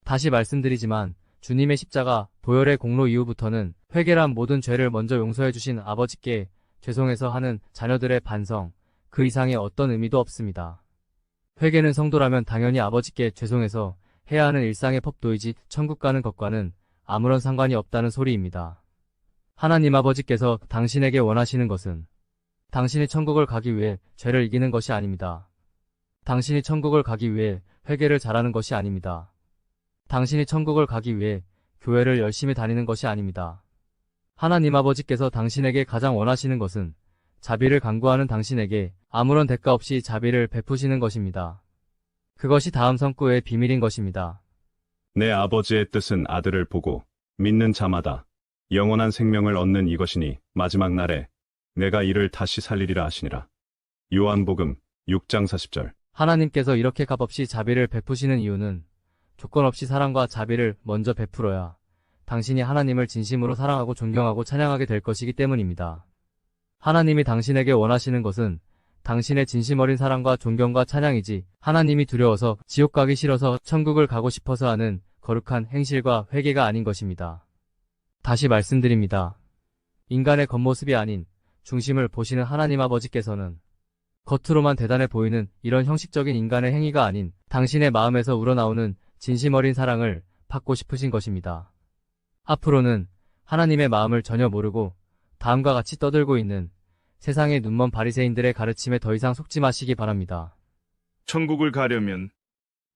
다시 말씀드리지만 주님의 십자가 보혈의 공로 이후부터는 회개란 모든 죄를 먼저 용서해 주신 아버지께 죄송해서 하는 자녀들의 반성, 그 이상의 어떤 의미도 없습니다. 회개는 성도라면 당연히 아버지께 죄송해서 해야 하는 일상의 법도이지 천국 가는 것과는 아무런 상관이 없다는 소리입니다. 하나님 아버지께서 당신에게 원하시는 것은 당신이 천국을 가기 위해 죄를 이기는 것이 아닙니다. 당신이 천국을 가기 위해 회개를 잘하는 것이 아닙니다. 당신이 천국을 가기 위해 교회를 열심히 다니는 것이 아닙니다. 하나님 아버지께서 당신에게 가장 원하시는 것은 자비를 간구하는 당신에게 아무런 대가 없이 자비를 베푸시는 것입니다. 그것이 다음 성구의 비밀인 것입니다. 내 아버지의 뜻은 아들을 보고 믿는 자마다 영원한 생명을 얻는 이것이니 마지막 날에 내가 이를 다시 살리리라 하시니라. 요한복음 6장 40절. 하나님께서 이렇게 값없이 자비를 베푸시는 이유는 조건 없이 사랑과 자비를 먼저 베풀어야 당신이 하나님을 진심으로 사랑하고 존경하고 찬양하게 될 것이기 때문입니다. 하나님이 당신에게 원하시는 것은 당신의 진심 어린 사랑과 존경과 찬양이지 하나님이 두려워서 지옥 가기 싫어서 천국을 가고 싶어서 하는 거룩한 행실과 회개가 아닌 것입니다. 다시 말씀드립니다. 인간의 겉모습이 아닌 중심을 보시는 하나님 아버지께서는 겉으로만 대단해 보이는 이런 형식적인 인간의 행위가 아닌 당신의 마음에서 우러나오는 진심 어린 사랑을 받고 싶으신 것입니다. 앞으로는 하나님의 마음을 전혀 모르고 다음과 같이 떠들고 있는 세상의 눈먼 바리새인들의 가르침에 더 이상 속지 마시기 바랍니다. 천국을 가려면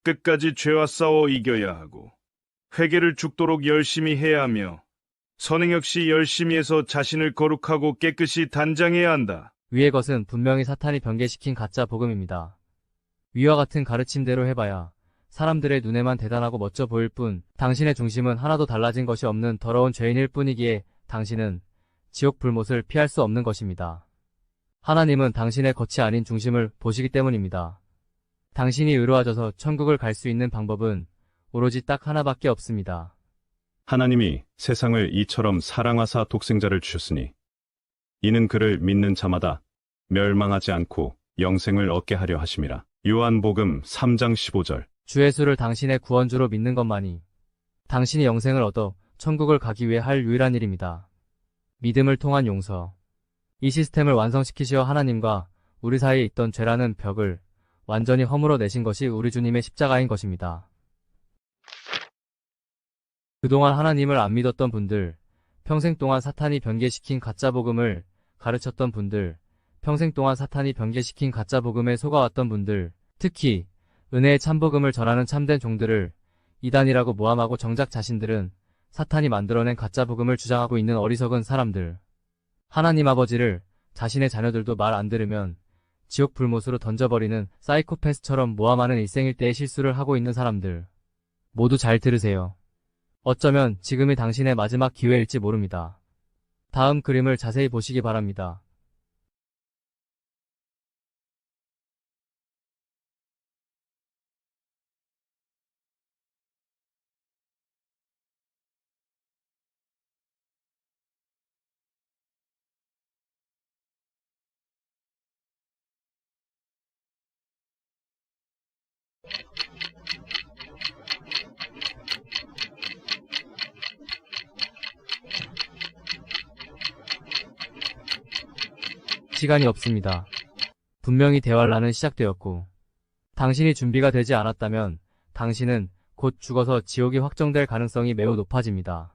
끝까지 죄와 싸워 이겨야 하고 회개를 죽도록 열심히 해야 하며 선행 역시 열심히 해서 자신을 거룩하고 깨끗이 단장해야 한다. 위의 것은 분명히 사탄이 변개시킨 가짜 복음입니다. 위와 같은 가르침대로 해봐야 사람들의 눈에만 대단하고 멋져 보일 뿐 당신의 중심은 하나도 달라진 것이 없는 더러운 죄인일 뿐이기에 당신은 지옥 불못을 피할 수 없는 것입니다. 하나님은 당신의 겉이 아닌 중심을 보시기 때문입니다. 당신이 의로워져서 천국을 갈 수 있는 방법은 오로지 딱 하나밖에 없습니다. 하나님이 세상을 이처럼 사랑하사 독생자를 주셨으니 이는 그를 믿는 자마다 멸망하지 않고 영생을 얻게 하려 하심이라. 요한복음 3장 15절. 주 예수를 당신의 구원주로 믿는 것만이 당신이 영생을 얻어 천국을 가기 위해 할 유일한 일입니다. 믿음을 통한 용서. 이 시스템을 완성시키시어 하나님과 우리 사이에 있던 죄라는 벽을 완전히 허물어 내신 것이 우리 주님의 십자가인 것입니다. 그동안 하나님을 안 믿었던 분들, 평생 동안 사탄이 변개시킨 가짜 복음을 가르쳤던 분들, 평생 동안 사탄이 변개시킨 가짜 복음에 속아왔던 분들, 특히 은혜의 참복음을 전하는 참된 종들을 이단이라고 모함하고 정작 자신들은 사탄이 만들어낸 가짜 복음을 주장하고 있는 어리석은 사람들. 하나님 아버지를 자신의 자녀들도 말 안 들으면 지옥 불못으로 던져버리는 사이코패스처럼 모함하는 일생일대의 실수를 하고 있는 사람들. 모두 잘 들으세요. 어쩌면 지금이 당신의 마지막 기회일지 모릅니다. 다음 그림을 자세히 보시기 바랍니다. 시간이 없습니다. 분명히 대환란은 시작되었고 당신이 준비가 되지 않았다면 당신은 곧 죽어서 지옥이 확정될 가능성이 매우 높아집니다.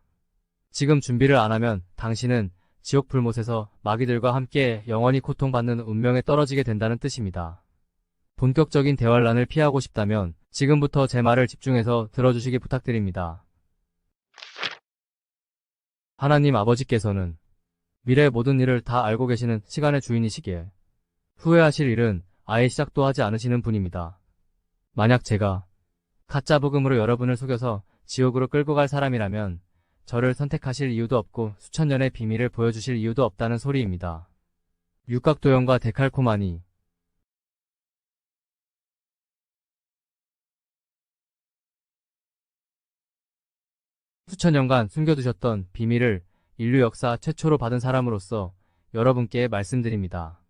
지금 준비를 안 하면 당신은 지옥 불못에서 마귀들과 함께 영원히 고통받는 운명에 떨어지게 된다는 뜻입니다. 본격적인 대환란을 피하고 싶다면 지금부터 제 말을 집중해서 들어주시기 부탁드립니다. 하나님 아버지께서는 미래의 모든 일을 다 알고 계시는 시간의 주인이시기에 후회하실 일은 아예 시작도 하지 않으시는 분입니다. 만약 제가 가짜 복음으로 여러분을 속여서 지옥으로 끌고 갈 사람이라면 저를 선택하실 이유도 없고 수천 년의 비밀을 보여주실 이유도 없다는 소리입니다. 육각도형과 데칼코마니. 수천 년간 숨겨두셨던 비밀을 인류 역사 최초로 받은 사람으로서 여러분께 말씀드립니다.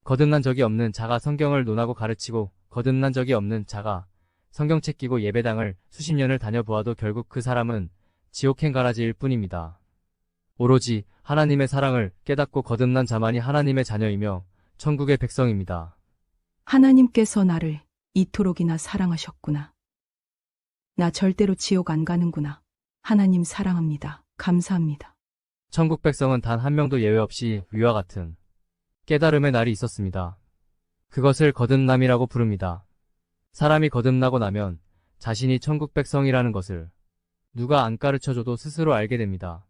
거듭난 적이 없는 자가 성경을 논하고 가르치고 거듭난 적이 없는 자가 성경책 끼고 예배당을 수십 년을 다녀보아도 결국 그 사람은 지옥행 가라지일 뿐입니다. 오로지 하나님의 사랑을 깨닫고 거듭난 자만이 하나님의 자녀이며 천국의 백성입니다. 하나님께서 나를 이토록이나 사랑하셨구나. 나 절대로 지옥 안 가는구나. 하나님 사랑합니다. 감사합니다. 천국 백성은 단 한 명도 예외 없이 위와 같은 깨달음의 날이 있었습니다. 그것을 거듭남이라고 부릅니다. 사람이 거듭나고 나면 자신이 천국 백성이라는 것을 누가 안 가르쳐줘도 스스로 알게 됩니다.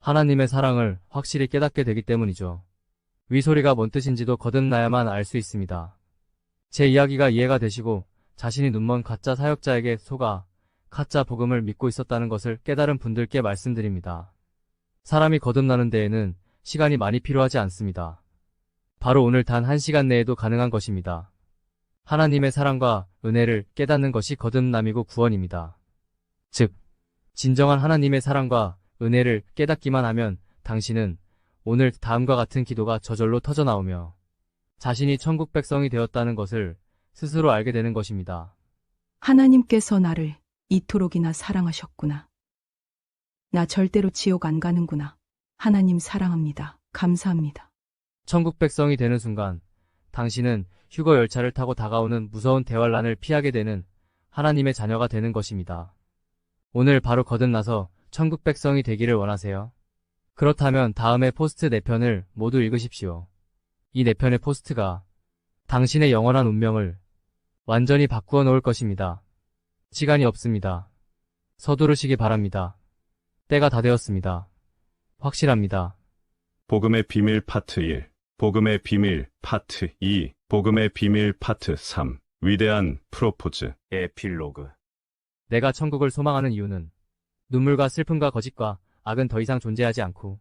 하나님의 사랑을 확실히 깨닫게 되기 때문이죠. 위 소리가 뭔 뜻인지도 거듭나야만 알 수 있습니다. 제 이야기가 이해가 되시고 자신이 눈먼 가짜 사역자에게 속아 가짜 복음을 믿고 있었다는 것을 깨달은 분들께 말씀드립니다. 사람이 거듭나는 데에는 시간이 많이 필요하지 않습니다. 바로 오늘 단 1시간 내에도 가능한 것입니다. 하나님의 사랑과 은혜를 깨닫는 것이 거듭남이고 구원입니다. 즉, 진정한 하나님의 사랑과 은혜를 깨닫기만 하면 당신은 오늘 다음과 같은 기도가 저절로 터져나오며 자신이 천국 백성이 되었다는 것을 스스로 알게 되는 것입니다. 하나님께서 나를 이토록이나 사랑하셨구나. 나 절대로 지옥 안 가는구나. 하나님 사랑합니다. 감사합니다. 천국 백성이 되는 순간 당신은 휴거 열차를 타고 다가오는 무서운 대환란을 피하게 되는 하나님의 자녀가 되는 것입니다. 오늘 바로 거듭나서 천국 백성이 되기를 원하세요? 그렇다면 다음에 포스트 4편을 모두 읽으십시오. 이 4편의 포스트가 당신의 영원한 운명을 완전히 바꾸어 놓을 것입니다. 시간이 없습니다. 서두르시기 바랍니다. 때가 다 되었습니다. 확실합니다. 복음의 비밀 파트 1, 복음의 비밀 파트 2, 복음의 비밀 파트 3, 위대한 프로포즈. 에필로그. 내가 천국을 소망하는 이유는 눈물과 슬픔과 거짓과 악은 더 이상 존재하지 않고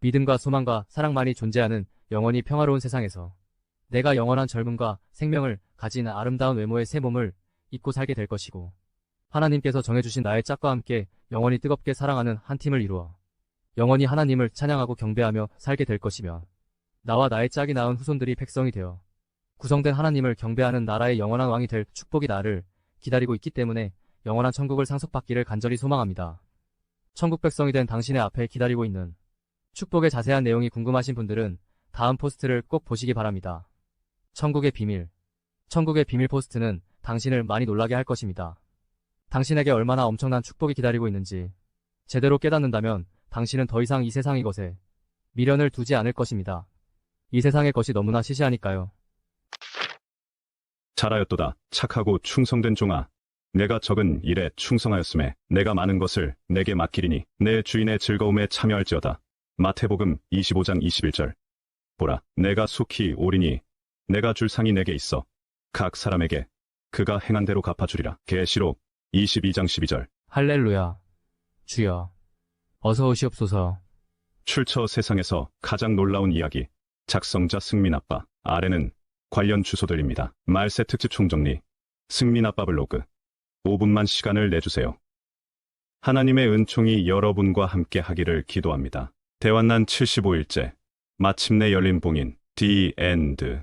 믿음과 소망과 사랑만이 존재하는 영원히 평화로운 세상에서 내가 영원한 젊음과 생명을 가진 아름다운 외모의 새 몸을 입고 살게 될 것이고 하나님께서 정해주신 나의 짝과 함께 영원히 뜨겁게 사랑하는 한 팀을 이루어 영원히 하나님을 찬양하고 경배하며 살게 될 것이며 나와 나의 짝이 낳은 후손들이 백성이 되어 구성된 하나님을 경배하는 나라의 영원한 왕이 될 축복이 나를 기다리고 있기 때문에 영원한 천국을 상속받기를 간절히 소망합니다. 천국 백성이 된 당신의 앞에 기다리고 있는 축복의 자세한 내용이 궁금하신 분들은 다음 포스트를 꼭 보시기 바랍니다. 천국의 비밀. 천국의 비밀 포스트는 당신을 많이 놀라게 할 것입니다. 당신에게 얼마나 엄청난 축복이 기다리고 있는지 제대로 깨닫는다면 당신은 더 이상 이 세상의 것에 미련을 두지 않을 것입니다. 이 세상의 것이 너무나 시시하니까요. 잘하였도다. 착하고 충성된 종아. 내가 적은 일에 충성하였음에 내가 많은 것을 내게 맡기리니 내 주인의 즐거움에 참여할지어다. 마태복음 25장 21절. 보라, 내가 속히 오리니 내가 줄 상이 내게 있어 각 사람에게 그가 행한 대로 갚아주리라. 계시록 22장 12절. 할렐루야. 주여, 어서 오시옵소서. 출처 세상에서 가장 놀라운 이야기. 작성자 승민 아빠. 아래는 관련 주소들입니다. 말세 특집 총정리. 승민 아빠 블로그. 5분만 시간을 내주세요. 하나님의 은총이 여러분과 함께 하기를 기도합니다. 대환난 75일째. 마침내 열린 봉인. The End.